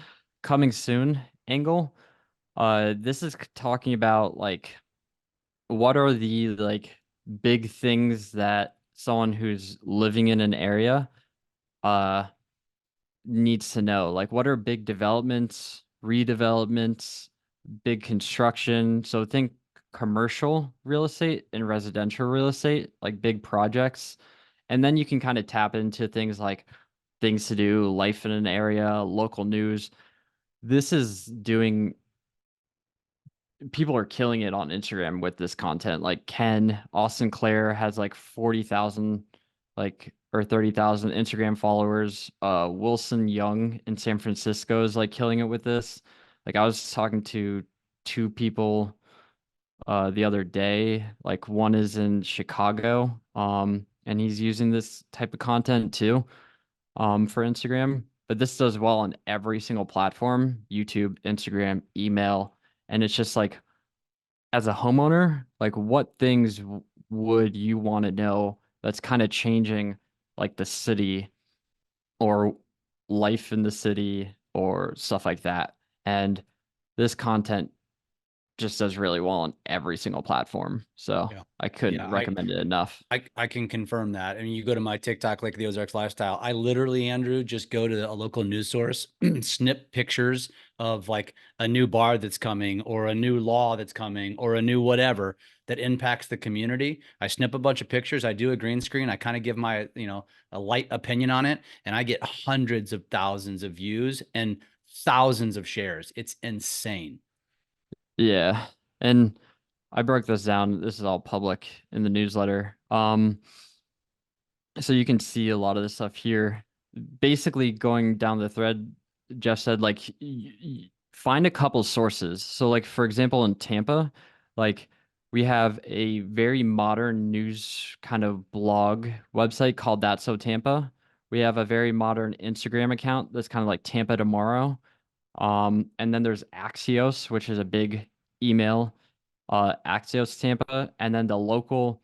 coming soon angle, this is talking about like what are the like big things that someone who's living in an area uh needs to know. Like what are big developments, redevelopments, big construction. So think commercial real estate and residential real estate, like big projects. And then you can kind of tap into things like things to do, life in an area, local news. This is doing, people are killing it on Instagram with this content. Like Ken Austin Clare has like 40,000 like or 30,000 Instagram followers. Wilson Young in San Francisco is like killing it with this. Like I was talking to two people the other day. Like one is in Chicago, and he's using this type of content too, for Instagram. But this does well on every single platform, YouTube, Instagram, email, and it's just like as a homeowner, like what things would you want to know that's kind of changing like the city or life in the city or stuff like that. And this content just does really well on every single platform. So Yeah. I couldn't Yeah. recommend it enough. I can confirm that. I mean, you go to my TikTok, like the Ozarks Lifestyle. I literally, Andrew, just go to a local news source, snip pictures of like a new bar that's coming or a new law that's coming or a new whatever that impacts the community. I snip a bunch of pictures. I do a green screen. I kind of give my, a light opinion on it, and I get hundreds of thousands of views and thousands of shares. It's insane. Yeah. And I broke this down. This is all public in the newsletter. So you can see a lot of this stuff here. Basically, going down the thread, Jeff said, like, find a couple sources. So, like, for example, in Tampa, like, we have a very modern news kind of blog website called That's So Tampa. We have a very modern Instagram account that's kind of like Tampa Tomorrow. And then there's Axios, which is a big email, Axios Tampa, and then the local,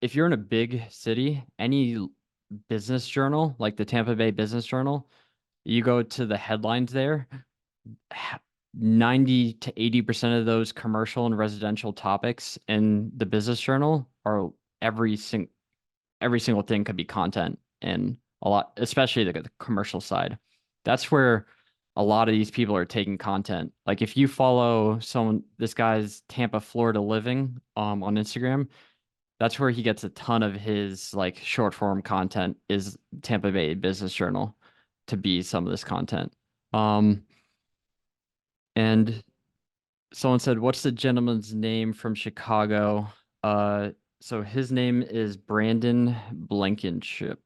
if you're in a big city, any business journal, like the Tampa Bay Business Journal, you go to the headlines there, 90 to 80% of those commercial and residential topics in the business journal are every single thing could be content, and a lot, especially the commercial side. That's where a lot of these people are taking content. Like if you follow someone, this guy's Tampa, Florida living on Instagram, that's where he gets a ton of his like short form content is Tampa Bay Business Journal to be some of this content. And someone said, "What's the gentleman's name from Chicago?" So his name is Brandon Blankenship.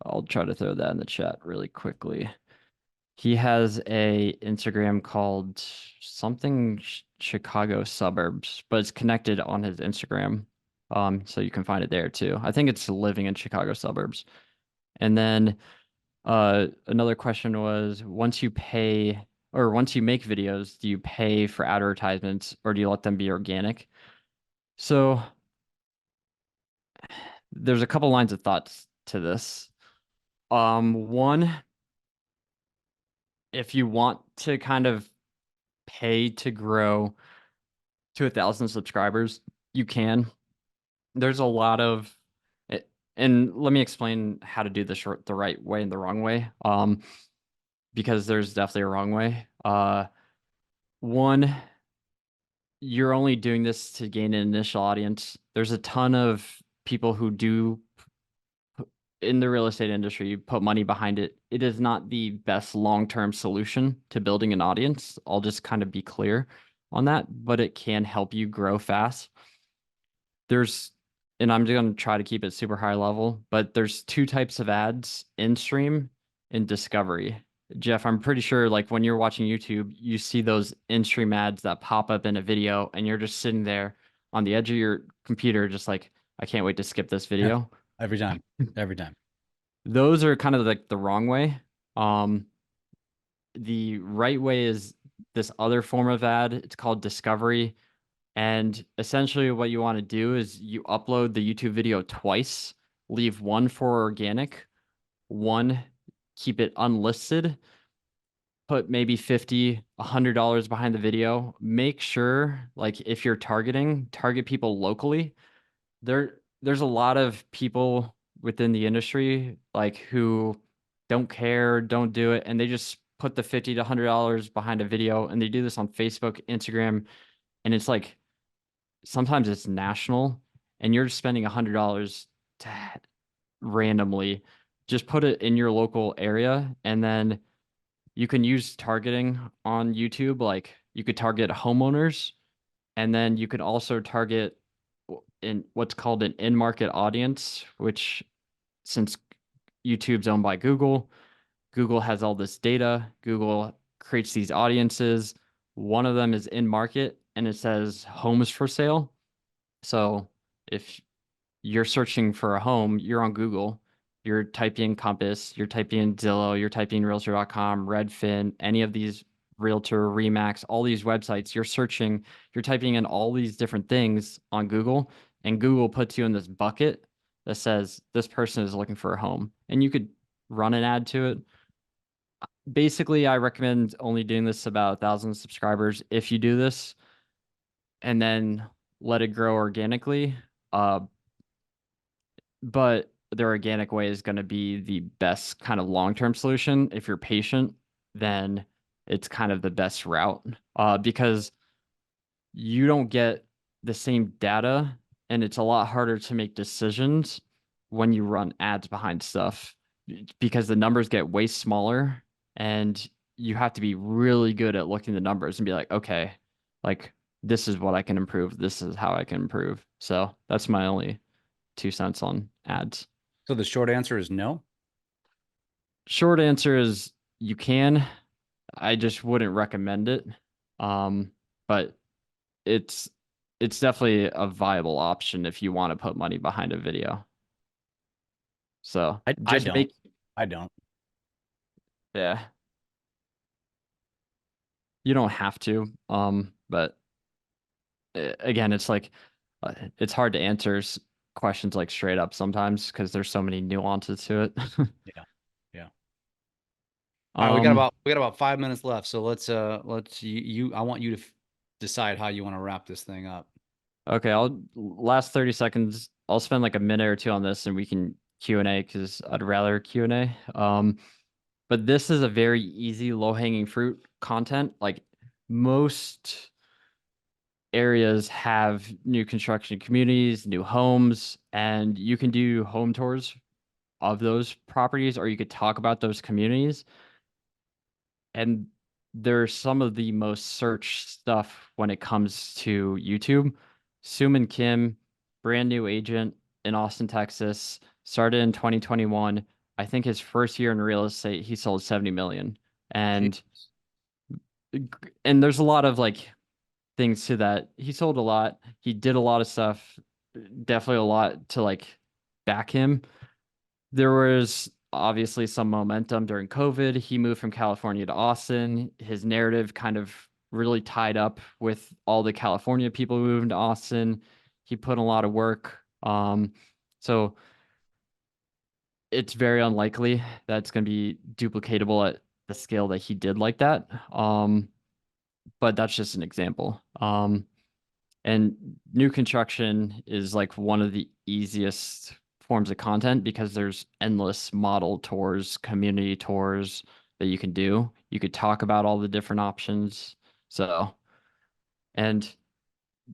I'll try to throw that in the chat really quickly. He has a Instagram called something Chicago Suburbs, but it's connected on his Instagram. So you can find it there too. I think it's living in Chicago suburbs. And then another question was, once you pay or once you make videos, do you pay for advertisements or do you let them be organic? So there's a couple lines of thoughts to this. One, if you want to kind of pay to grow to 1,000 subscribers, you can. There's a lot of and let me explain how to do this the right way and the wrong way. Because there's definitely a wrong way. One, you're only doing this to gain an initial audience. There's a ton of people who do in the real estate industry put money behind it. It is not the best long-term solution to building an audience. I'll just kind of be clear on that, but it can help you grow fast. There's, and I'm going to try to keep it super high level, but there's two types of ads: in stream and discovery. Jeff, I'm pretty sure like when you're watching YouTube, you see those in-stream ads that pop up in a video and you're just sitting there on the edge of your computer, just like, I can't wait to skip this video. Every time, every time. Those are kind of like the wrong way. The right way is this other form of ad. It's called discovery. And essentially what you want to do is you upload the YouTube video twice, leave one for organic, one, keep it unlisted, put maybe $50, $100 behind the video. Make sure, like, if you're target people locally. There's a lot of people within the industry like who don't care, don't do it, and they just put the $50 to $100 behind a video, and they do this on Facebook, Instagram, and it's like sometimes it's national, and you're spending $100 to randomly just put it in your local area, and then you can use targeting on YouTube. Like you could target homeowners, and then you could also target in what's called an in-market audience, which since YouTube's owned by Google, Google has all this data. Google creates these audiences. One of them is in market and it says homes for sale. So if you're searching for a home, you're on Google, you're typing Compass, you're typing Zillow, you're typing Realtor.com, Redfin, any of these Realtor, Remax, all these websites, you're searching, you're typing in all these different things on Google, and Google puts you in this bucket that says this person is looking for a home, and you could run an ad to it. Basically, I recommend only doing this about 1,000 subscribers if you do this, and then let it grow organically. But the organic way is going to be the best kind of long-term solution. If you're patient, then it's kind of the best route, because you don't get the same data, and it's a lot harder to make decisions when you run ads behind stuff because the numbers get way smaller, and you have to be really good at looking at the numbers and be like, okay, like this is what I can improve. This is how I can improve. So that's my only 2 cents on ads. So the short answer is no. Short answer is you can. I just wouldn't recommend it. But it's definitely a viable option if you want to put money behind a video. So I just don't. make, I don't. yeah. You don't have to. But again, it's like it's hard to answer questions like straight up sometimes because there's so many nuances to it. Yeah. Yeah. All right, we Um, got about 5 minutes left. So let's I want you to decide how you want to wrap this thing up. Okay, I'll last 30 seconds. I'll spend like a minute or two on this and we can Q&A because I'd rather Q&A. But this is a very easy, low-hanging fruit content. Like most areas have new construction communities, new homes, and you can do home tours of those properties, or you could talk about those communities. And they're some of the most searched stuff when it comes to YouTube. Suman Kim, brand new agent in Austin, Texas, started in 2021. I think his first year in real estate, he sold 70 million. And there's a lot of like things to that. He sold a lot. He did a lot of stuff. Definitely a lot to like back him. There was obviously some momentum during COVID. He moved from California to Austin. His narrative kind of really tied up with all the California people who moved to Austin. He put in a lot of work. So it's very unlikely that it's going to be duplicatable at the scale that he did like that. But that's just an example. And new construction is like one of the easiest forms of content because there's endless model tours, community tours that you can do. You could talk about all the different options. So, and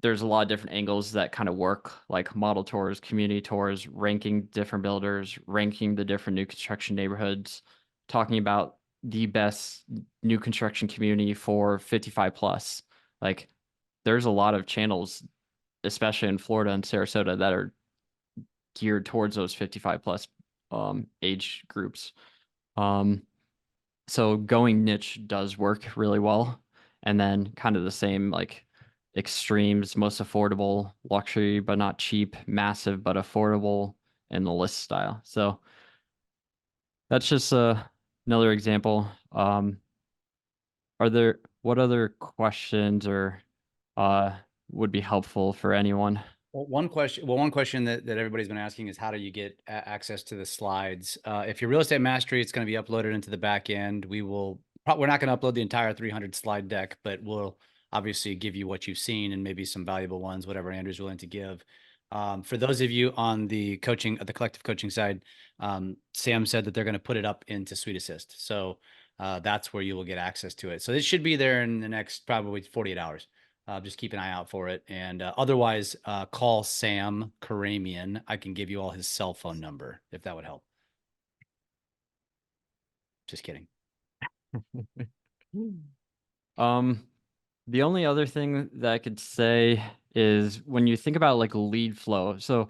there's a lot of different angles that kind of work, like model tours, community tours, ranking different builders, ranking the different new construction neighborhoods, talking about the best new construction community for 55 plus. Like there's a lot of channels, especially in Florida and Sarasota, that are geared towards those 55 plus age groups. So going niche does work really well. And then kind of the same like extremes, most affordable, luxury but not cheap, massive but affordable, and the list style. So that's just another example. What other questions or would be helpful for anyone? One question that everybody's been asking is how do you get access to the slides? If you're Real Estate Mastery, it's going to be uploaded into the back end. We're not going to upload the entire 300 slide deck, but we'll obviously give you what you've seen and maybe some valuable ones, whatever Andrew's willing to give. For those of you on the collective coaching side, Sam said that they're going to put it up into Suite Assist. So that's where you will get access to it. So it should be there in the next probably 48 hours. Just keep an eye out for it. And otherwise, call Sam Khorramian. I can give you all his cell phone number if that would help. Just kidding. The only other thing that I could say is when you think about like lead flow. So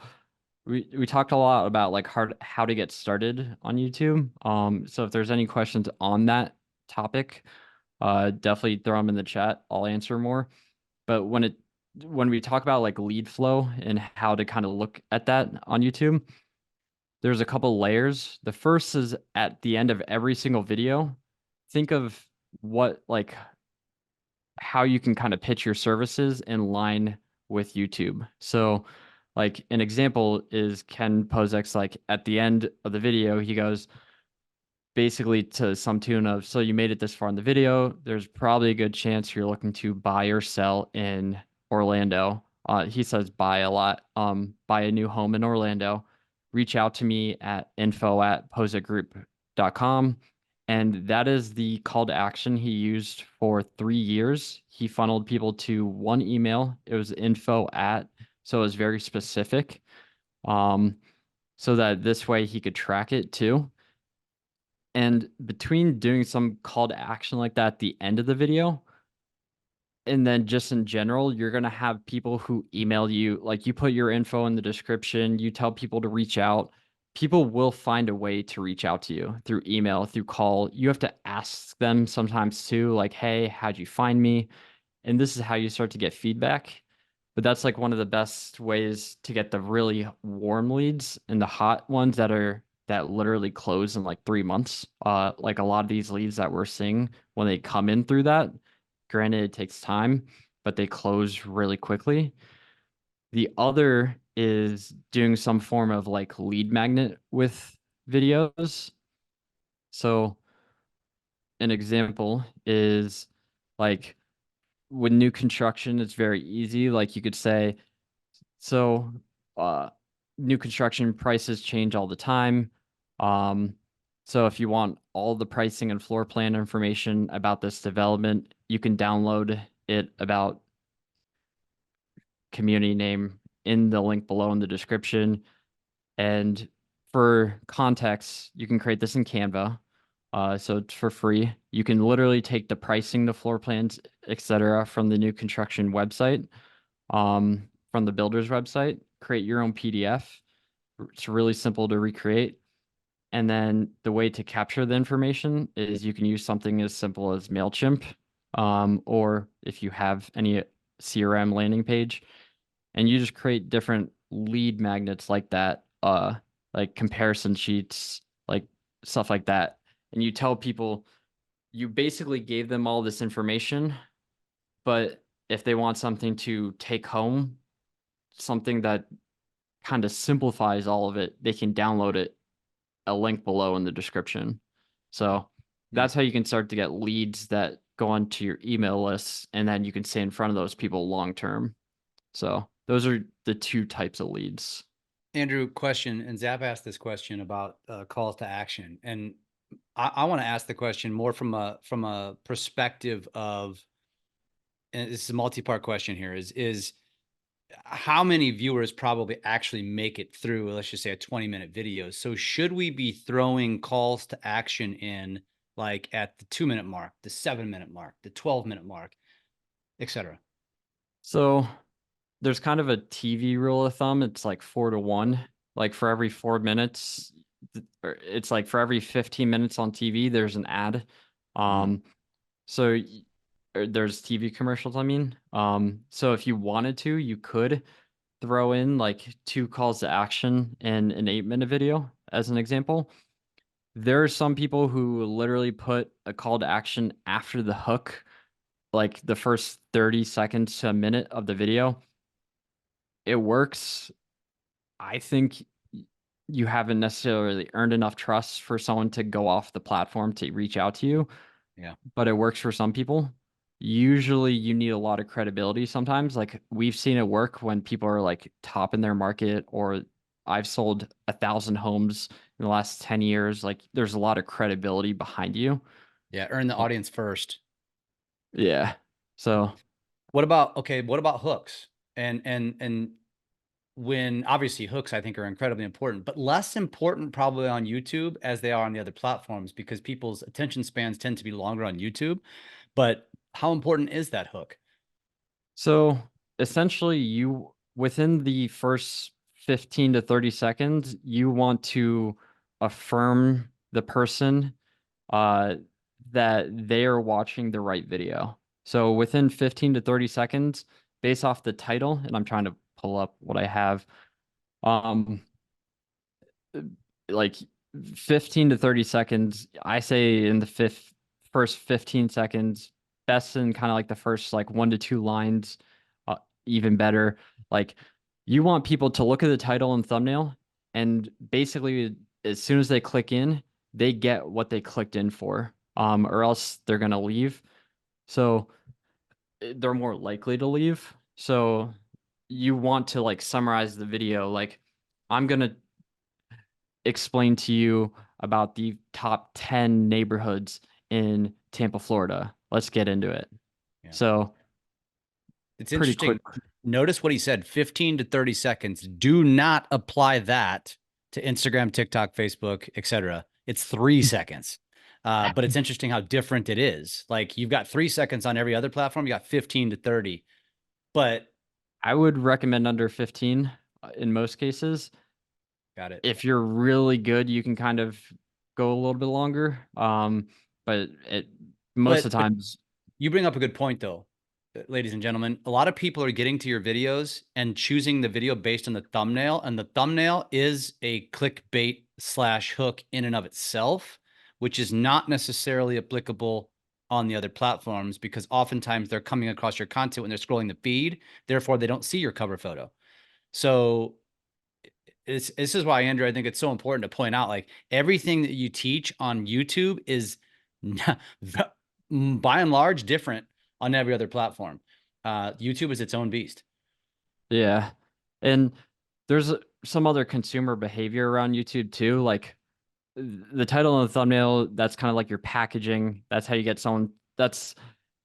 we talked a lot about like how to get started on YouTube. So if there's any questions on that topic, definitely throw them in the chat. I'll answer more. But when we talk about like lead flow and how to kind of look at that on YouTube, there's a couple layers. The first is at the end of every single video, think of what like how you can kind of pitch your services in line with YouTube. So like an example is Ken Pozek's like at the end of the video, he goes basically to some tune of, so you made it this far in the video, there's probably a good chance you're looking to buy or sell in Orlando. He says buy a lot, buy a new home in Orlando. Reach out to me at info@pozekgroup.com. And that is the call to action he used for 3 years. He funneled people to one email. It was info at, so it was very specific. So that this way he could track it too. And between doing some call to action like that at the end of the video, and then just in general, you're going to have people who email you, like you put your info in the description, you tell people to reach out. People will find a way to reach out to you through email, through call. You have to ask them sometimes too, like, hey, how'd you find me? And this is how you start to get feedback. But that's like one of the best ways to get the really warm leads and the hot ones that literally close in like 3 months. Like a lot of these leads that we're seeing when they come in through that, granted it takes time, but they close really quickly. The other is doing some form of like lead magnet with videos. So an example is like with new construction, it's very easy. Like you could say, so new construction prices change all the time. So if you want all the pricing and floor plan information about this development, you can download it about community name in the link below in the description. And for context, you can create this in Canva. So it's for free. You can literally take the pricing, the floor plans, etc., from the new construction website, from the builder's website, create your own PDF. It's really simple to recreate. And then the way to capture the information is you can use something as simple as MailChimp, or if you have any CRM landing page, and you just create different lead magnets like that, like comparison sheets, like stuff like that. And you tell people, you basically gave them all this information, but if they want something to take home, something that kind of simplifies all of it, they can download it, a link below in the description. So that's how you can start to get leads that go onto your email lists, and then you can stay in front of those people long term. So those are the two types of leads. Andrew, question, and Zap asked this question about calls to action, and I want to ask the question more from a perspective of, and it's a multi-part question here, is how many viewers probably actually make it through, let's just say a 20-minute video. So should we be throwing calls to action in like at the 2-minute mark, the 7-minute mark, the 12-minute mark, etc.? So there's kind of a TV rule of thumb. It's like 4-to-1. Like for every 4 minutes, it's like for every 15 minutes on TV, there's an ad. So there's TV commercials, I mean. So if you wanted to, you could throw in like 2 calls to action in an 8-minute video as an example. There are some people who literally put a call to action after the hook, like the first 30 seconds to a minute of the video. it works. I think you haven't necessarily earned enough trust for someone to go off the platform to reach out to you, Yeah. but it works for some people. Usually you need a lot of credibility sometimes. Like we've seen it work when people are like top in their market, or I've sold 1,000 homes in the last 10 years. Like there's a lot of credibility behind you. Yeah. Earn the Uh, audience first. Yeah. So What about, okay, what about hooks? And when obviously hooks, I think, are incredibly important, but less important probably on YouTube as they are on the other platforms, because people's attention spans tend to be longer on YouTube. But how important is that hook? So essentially, you within the first 15 to 30 seconds, you want to affirm the person uh, that they are watching the right video. So within 15 to 30 seconds, based off the title, and I'm trying to pull up what I have, um, like 15 to 30 seconds, I say in the first 15 seconds, best in kind of like the first like 1 to 2 lines, uh, even better. Like you want people to look at the title and thumbnail, and basically as soon as they click in, they get what they clicked in for, or else they're gonna leave. So they're more likely to leave. So you want to like summarize the video, like I'm gonna explain to you about the top 10 neighborhoods in Tampa, Florida. Let's get into it. Yeah. So, It's pretty quick. interesting. Notice what he said, 15 to 30 seconds. Do not apply that to Instagram, TikTok, Facebook, etc. It's 3 seconds. But it's interesting how different it is. Like you've got 3 seconds on every other platform, you got 15 to 30. But I would recommend under 15 in most cases. got it. If you're really good, you can kind of go a little bit longer. But most of the But times, you bring up a good point, though, ladies and gentlemen. A lot of people are getting to your videos and choosing the video based on the thumbnail, and the thumbnail is a clickbait slash hook in and of itself, which is not necessarily applicable on the other platforms, because oftentimes they're coming across your content when they're scrolling the feed. Therefore, they don't see your cover photo. So this is why, Andrew, I think it's so important to point out, like, everything that you teach on YouTube is by and large different on every other platform. YouTube is its own beast. yeah. And there's some other consumer behavior around YouTube too. Like the title and the thumbnail, that's kind of like your packaging. That's how you get someone. That's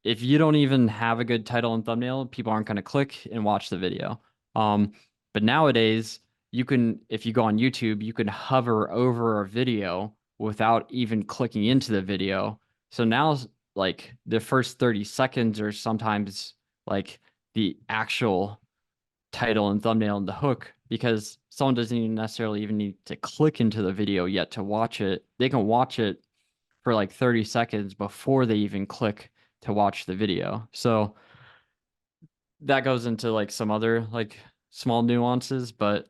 if you don't even have a good title and thumbnail, people aren't going to click and watch the video. Um, but nowadays, you can, if you go on YouTube, you can hover over a video without even clicking into the video. So now, like the first 30 seconds, or sometimes like the actual title and thumbnail and the hook, because someone doesn't even necessarily even need to click into the video yet to watch it. They can watch it for like 30 seconds before they even click to watch the video. So that goes into like some other like small nuances, but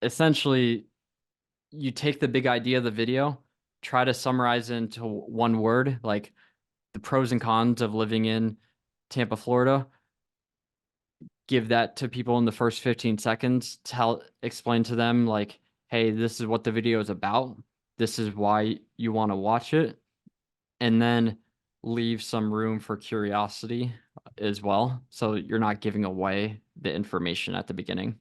essentially you take the big idea of the video, try to summarize it into one word, like the pros and cons of living in Tampa, Florida, give that to people in the first 15 seconds, explain to them like, hey, this is what the video is about. This is why you want to watch it. And then leave some room for curiosity as well. So you're not giving away the information at the beginning.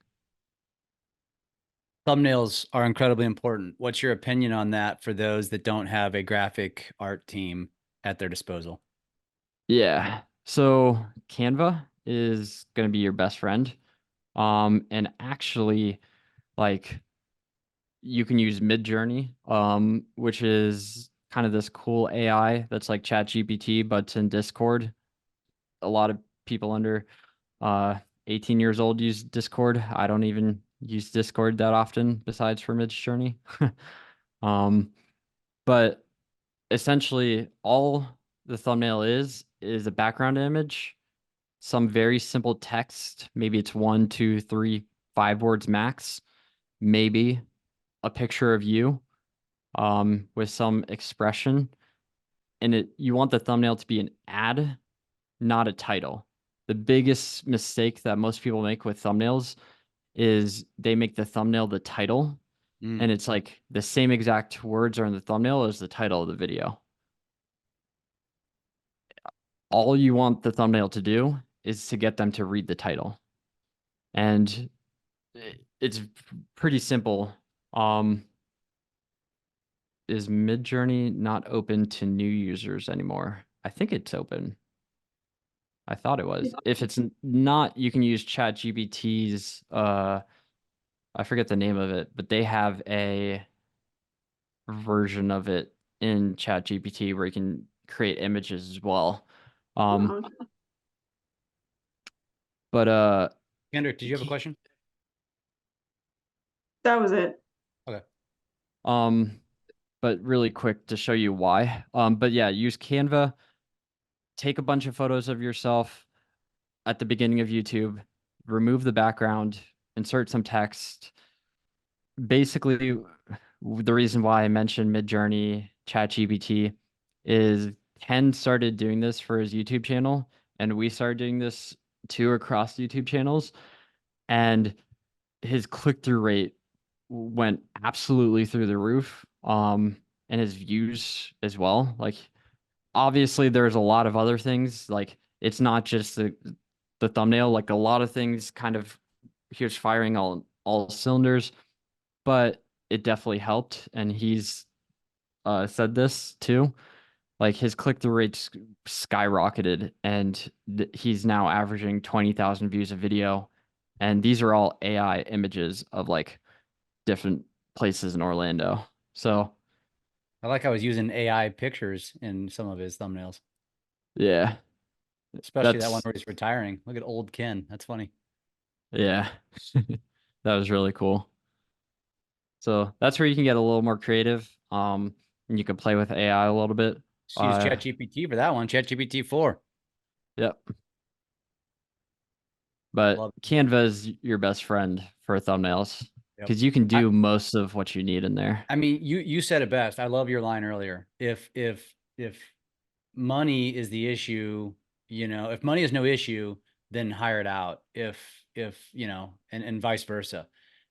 Thumbnails are incredibly important. What's your opinion on that for those that don't have a graphic art team at their disposal? Yeah. So Canva is going to be your best friend. And actually, like you can use Midjourney, which is kind of this cool AI that's like ChatGPT, but it's in Discord. A lot of people under 18 years old use Discord. I don't even use Discord that often besides for Midjourney. um, but essentially all the thumbnail is a background image, some very simple text. Maybe it's 1, 2, 3, 5 words max. Maybe a picture of you with some expression. And you want the thumbnail to be an ad, not a title. the biggest mistake that most people make with thumbnails is they make the thumbnail the title, Mm. and it's like the same exact words are in the thumbnail as the title of the video. All you want the thumbnail to do is to get them to read the title. And it's pretty simple. Is Midjourney not open to new users anymore? I think it's open. I thought it was. If it's not, you can use ChatGPT's I forget the name of it, but they have a version of it in ChatGPT where you can create images as well. But Kendrick, did you have a question? That was it. Okay. But really quick to show you why. But yeah, use Canva, take a bunch of photos of yourself at the beginning of YouTube, remove the background, insert some text. Basically, the reason why I mentioned Midjourney, ChatGPT is Ken started doing this for his YouTube channel, and we started doing this too across YouTube channels, and his click-through rate went absolutely through the roof, and his views as well. Like, obviously, there's a lot of other things. Like, it's not just the thumbnail. Like, a lot of things kind of he was firing all cylinders, but it definitely helped. And he's said this too. Like, his click-through rates skyrocketed, and he's now averaging 20,000 views a video. And these are all AI images of like different places in Orlando. So I like how he's using AI pictures in some of his thumbnails, yeah, especially that one that's where he's retiring. Look at old Ken. That's funny. yeah, that was really cool. So that's where you can get a little more creative. And you can play with AI a little bit. Just use ChatGPT for that one. ChatGPT 4. Yep. But Love Canva is your best friend for thumbnails Yep. because you can I, do most of what you need in there. I mean, you said it best. I love your line earlier. If money is the issue, if money is no issue, then hire it out. If and vice versa.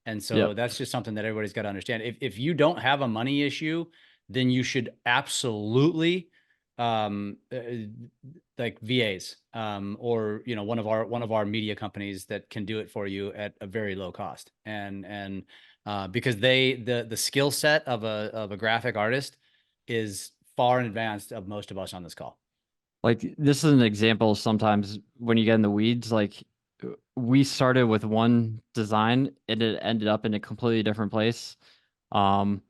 And so Yep. that's just something that everybody's got to understand. If you don't have a money issue, then you should absolutely like VAs or one of our media companies that can do it for you at a very low cost. And because the skill set of a graphic artist is far in advance of most of us on this call. Like, this is an example sometimes when you get in the weeds, like we started with one design and it ended up in a completely different place. And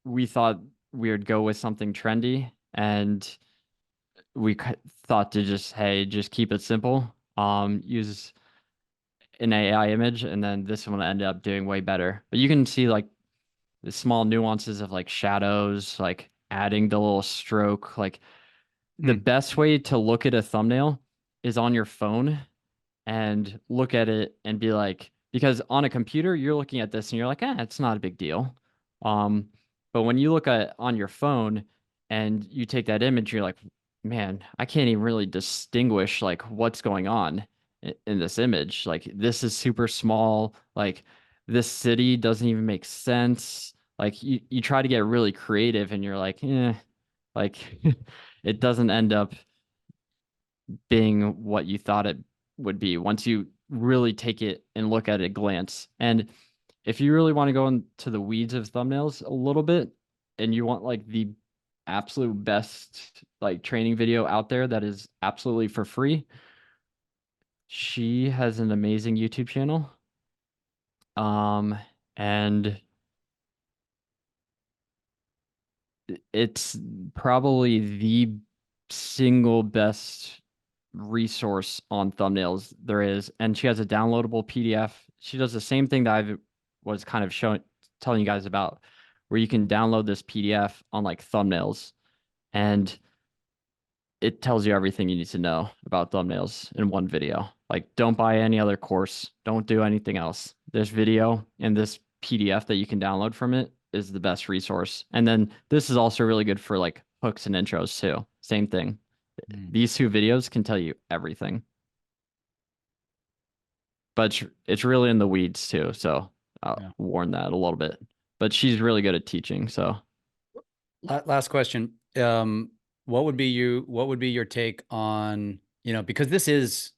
we thought we would go with something trendy, and we thought to just keep it simple, use an AI image, and then this one ended up doing way better. But you can see like the small nuances of like shadows, like adding the little stroke. Like, the best way to look at a thumbnail is on your phone and look at it and be like, because on a computer, you're looking at this and you're like, it's not a big deal. But when you look at on your phone and you take that image, you're like, man, I can't even really distinguish like what's going on in this image. Like, this is super small. Like, this city doesn't even make sense. Like, you try to get really creative and you're like, like it doesn't end up being what you thought it would be once you really take it and look at it at a glance. And if you really want to go into the weeds of thumbnails a little bit and you want like the absolute best like training video out there that is absolutely for free, she has an amazing YouTube channel. And it's probably the single best resource on thumbnails there is, and she has a downloadable PDF. She does the same thing that I was kind of telling you guys about, where you can download this PDF on like thumbnails, and it tells you everything you need to know about thumbnails in one video. Like, don't buy any other course, don't do anything else. This video and this PDF that you can download from it is the best resource. And then this is also really good for like hooks and intros too. Same thing. Mm. These 2 videos can tell you everything, but it's really in the weeds too. So I'll Yeah. warn that a little bit. But she's really good at teaching. So Last question. What would be your take on, because this is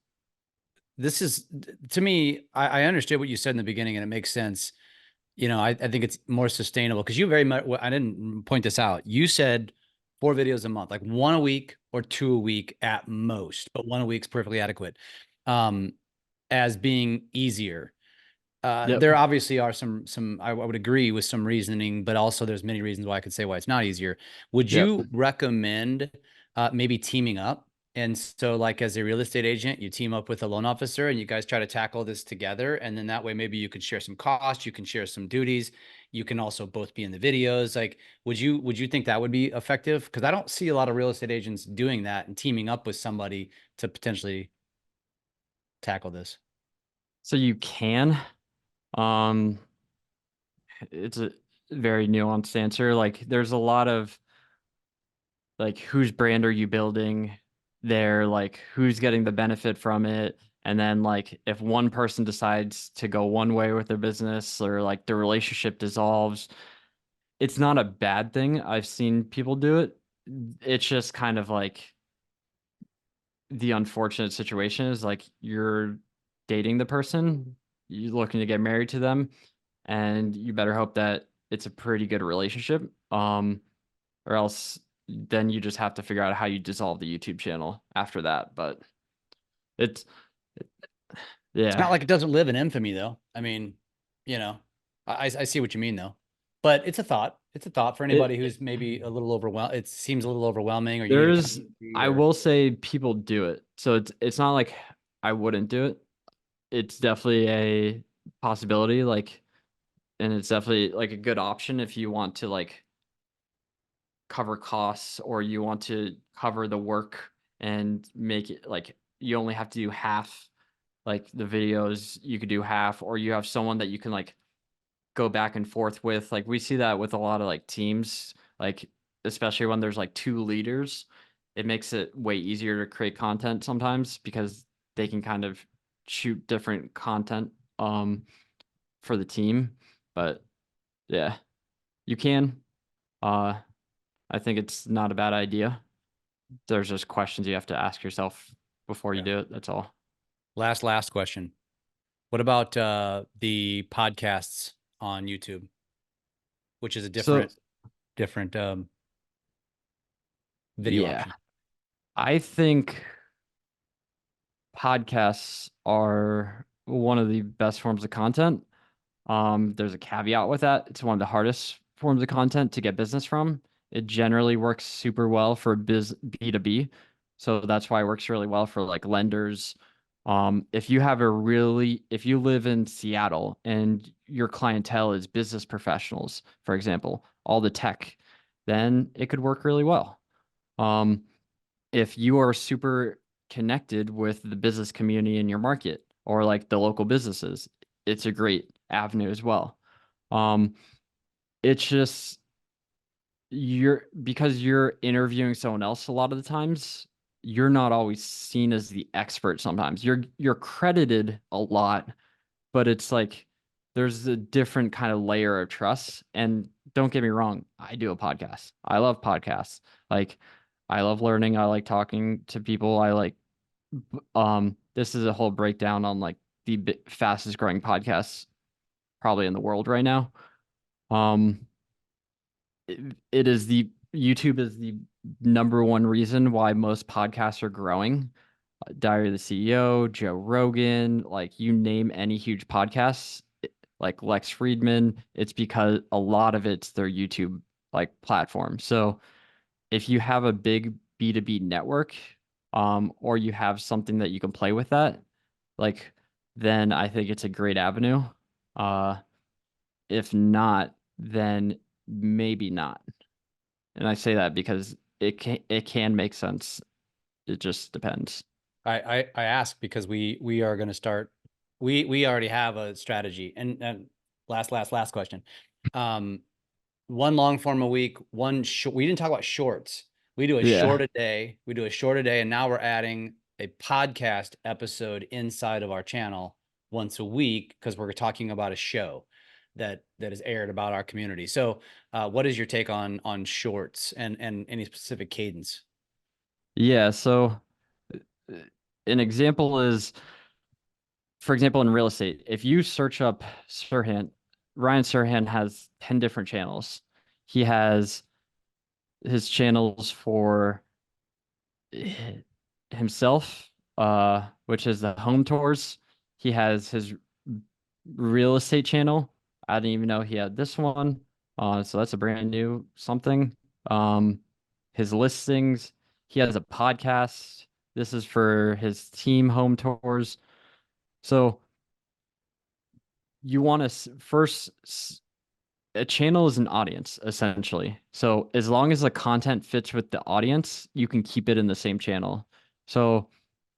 to me, I understood what you said in the beginning and it makes sense. I think it's more sustainable because you very much, I didn't point this out. You said 4 videos a month, like 1 a week or 2 a week at most, but 1 a week's perfectly adequate, um, as being easier. yep. There obviously are some I would agree with some reasoning, but also there's many reasons why I could say why it's not easier. Would Yep. you recommend maybe teaming up? And so, like, as a real estate agent, you team up with a loan officer and you guys try to tackle this together. And then that way, maybe you could share some costs, you can share some duties, you can also both be in the videos. Like, would you think that would be effective? Because I don't see a lot of real estate agents doing that and teaming up with somebody to potentially tackle this. So you can. Um, it's a very nuanced answer. Like there's a lot of like whose brand are you building there, like who's getting the benefit from it. And then like if one person decides to go one way with their business or like the relationship dissolves, it's not a bad thing. I've seen people do it. It's just kind of like the unfortunate situation is like you're dating the person, you're looking to get married to them, and you better hope that it's a pretty good relationship. Or else then you just have to figure out how you dissolve the YouTube channel after that. But it's It's not yeah. like it doesn't live in infamy, though. I mean, you know, I see what you mean, though. But it's a thought. It's a thought for It anybody who's maybe a little overwhelmed. It seems a little overwhelming, or you need there's accountability, I or will say people do it. So it's not like I wouldn't do it. It's definitely a possibility, like, and it's definitely like a good option if you want to like cover costs or you want to cover the work and make it like you only have to do half like the videos you could do half or you have someone that you can like go back and forth with. Like we see that with a lot of like teams, like especially when there's like 2 leaders, it makes it way easier to create content sometimes because they can kind of shoot different content for the team. But yeah, you can. Uh I think it's not a bad idea. There's just questions you have to ask yourself before you yeah. do it. That's all. Last question. What about the podcasts on YouTube, which is a So different video yeah, option? I think podcasts are one of the best forms of content. There's a caveat with that. It's one of the hardest forms of content to get business from. It generally works super well for B2B. So that's why it works really well for like lenders. If you live in Seattle and your clientele is business professionals, for example, all the tech, then it could work really well. Um, if you are super connected with the business community in your market or like the local businesses, it's a great avenue as well. Um, it's just because you're interviewing someone else a lot of the times, you're not always seen as the expert sometimes. You're credited a lot, but it's like there's a different kind of layer of trust. And don't get me wrong, I do a podcast. I love podcasts. Like I love learning. I like talking to people. I like this is a whole breakdown on like the fastest growing podcasts probably in the world right now. Um it is the YouTube is the number one reason why most podcasts are growing. Diary of the CEO, Joe Rogan, like you name any huge podcasts, like Lex Friedman, it's because a lot of it's their YouTube like platform. So if you have a big B2B network, or you have something that you can play with that, like then I think it's a great avenue. Uh, if not, then maybe not. And I say that because it can make sense. It just depends. I ask because we are going to start. We already have a strategy. And last question. Um, one long form a week. We didn't talk about shorts. We do a Yeah. short a day. We do a short a day, and now we're adding a podcast episode inside of our channel once a week because we're talking about a show that is aired about our community. So, what is your take on shorts and any specific cadence? Yeah, so uh, an example is, for example, in real estate, if you search up Sirhan, Ryan Sirhan has 10 different channels. He has his channels for himself, which is the home tours. He has his real estate channel. I didn't even know he had this one. So that's a brand new something. His listings. He has a podcast. This is for his team home tours. So you want to first, a channel is an audience essentially. So as long as the content fits with the audience, you can keep it in the same channel. So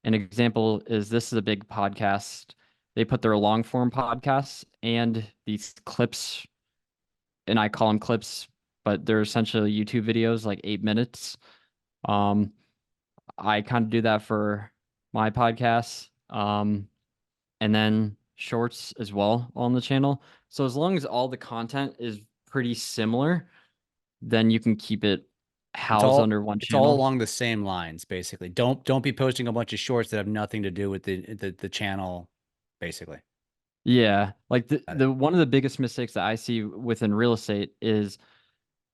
an example is, this is a big podcast. They put their long form podcasts and these clips, and I call them clips, but they're essentially YouTube videos, like 8 minutes. I kind of do that for my podcast. And then shorts as well on the channel. So as long as all the content is pretty similar, then you can keep it housed under one It's all channel. along the same lines, basically. Don't be posting a bunch of shorts that have nothing to do with the channel, basically. Yeah, like Got it. the one of the biggest mistakes that I see within real estate is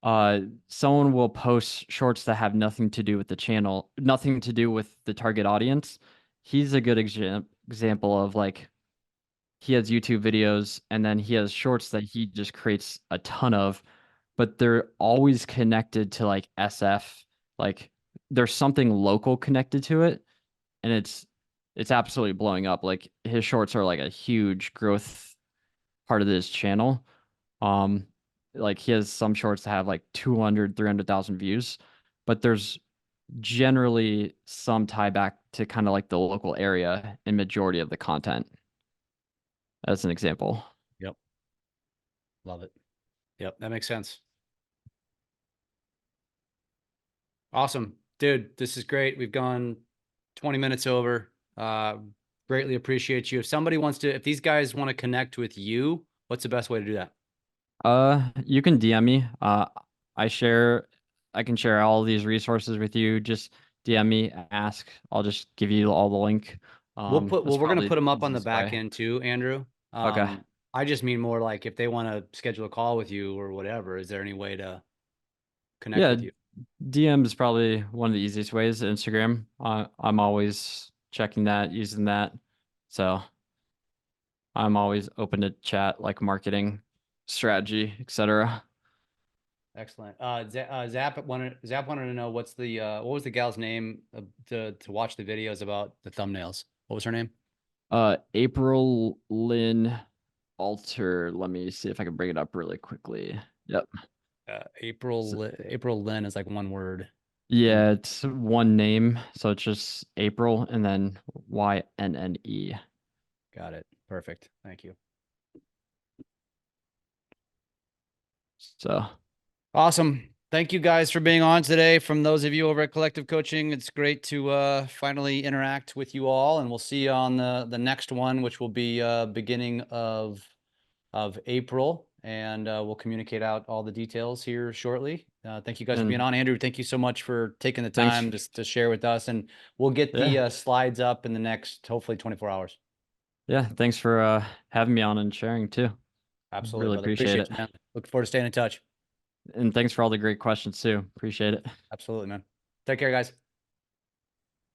someone will post shorts that have nothing to do with the channel, nothing to do with the target audience. He's a good example of, like, he has YouTube videos and then he has shorts that he just creates a ton of, but they're always connected to like SF. Like there's something local connected to it, and it's absolutely blowing up. Like his shorts are like a huge growth part of this channel. Um like he has some shorts that have like 200, 300,000 views, but there's generally some tie back to kind of like the local area in majority of the content, as an example. Yep. Love it. Yep. That makes sense. Awesome. Dude, this is great. We've gone 20 minutes over. Greatly appreciate you. If somebody wants to, if these guys want to connect with you, what's the best way to do that? You can DM me. I share, I can share all these resources with you. Just DM me, ask. I'll just give you all the link. That's We're gonna probably put them the up on the easiest back way. end too, Andrew. Okay. I just mean more like if they want to schedule a call with you or whatever, is there any way to connect Yeah, with you? DM is probably one of the easiest ways. Instagram. I'm always checking that, using that. So I'm always open to chat, like marketing, strategy, etc. Excellent. Zap wanted to know what was the gal's name to watch the videos about the thumbnails. What was her name? April Lynn Alter. Let me see if I can bring it up really quickly. Yep. April Lynn is like one word. Yeah, it's one name, so it's just April and then YNNE. Got it. Perfect. Thank you. So Awesome. Thank you guys for being on today. From those of you over at Collective Coaching, it's great to finally interact with you all, and we'll see you on the next one, which will be beginning of April, and we'll communicate out all the details here shortly. Thank you guys for being and on. Andrew, thank you so much for taking the thanks. time just to share with us, and we'll get Yeah. the slides up in the next, hopefully, 24 hours. Yeah, thanks for having me on and sharing too. Absolutely, Really brother. appreciate Appreciate it. you, man. Look forward to staying in touch. And thanks for all the great questions too. Appreciate it. Absolutely, man. Take care, guys.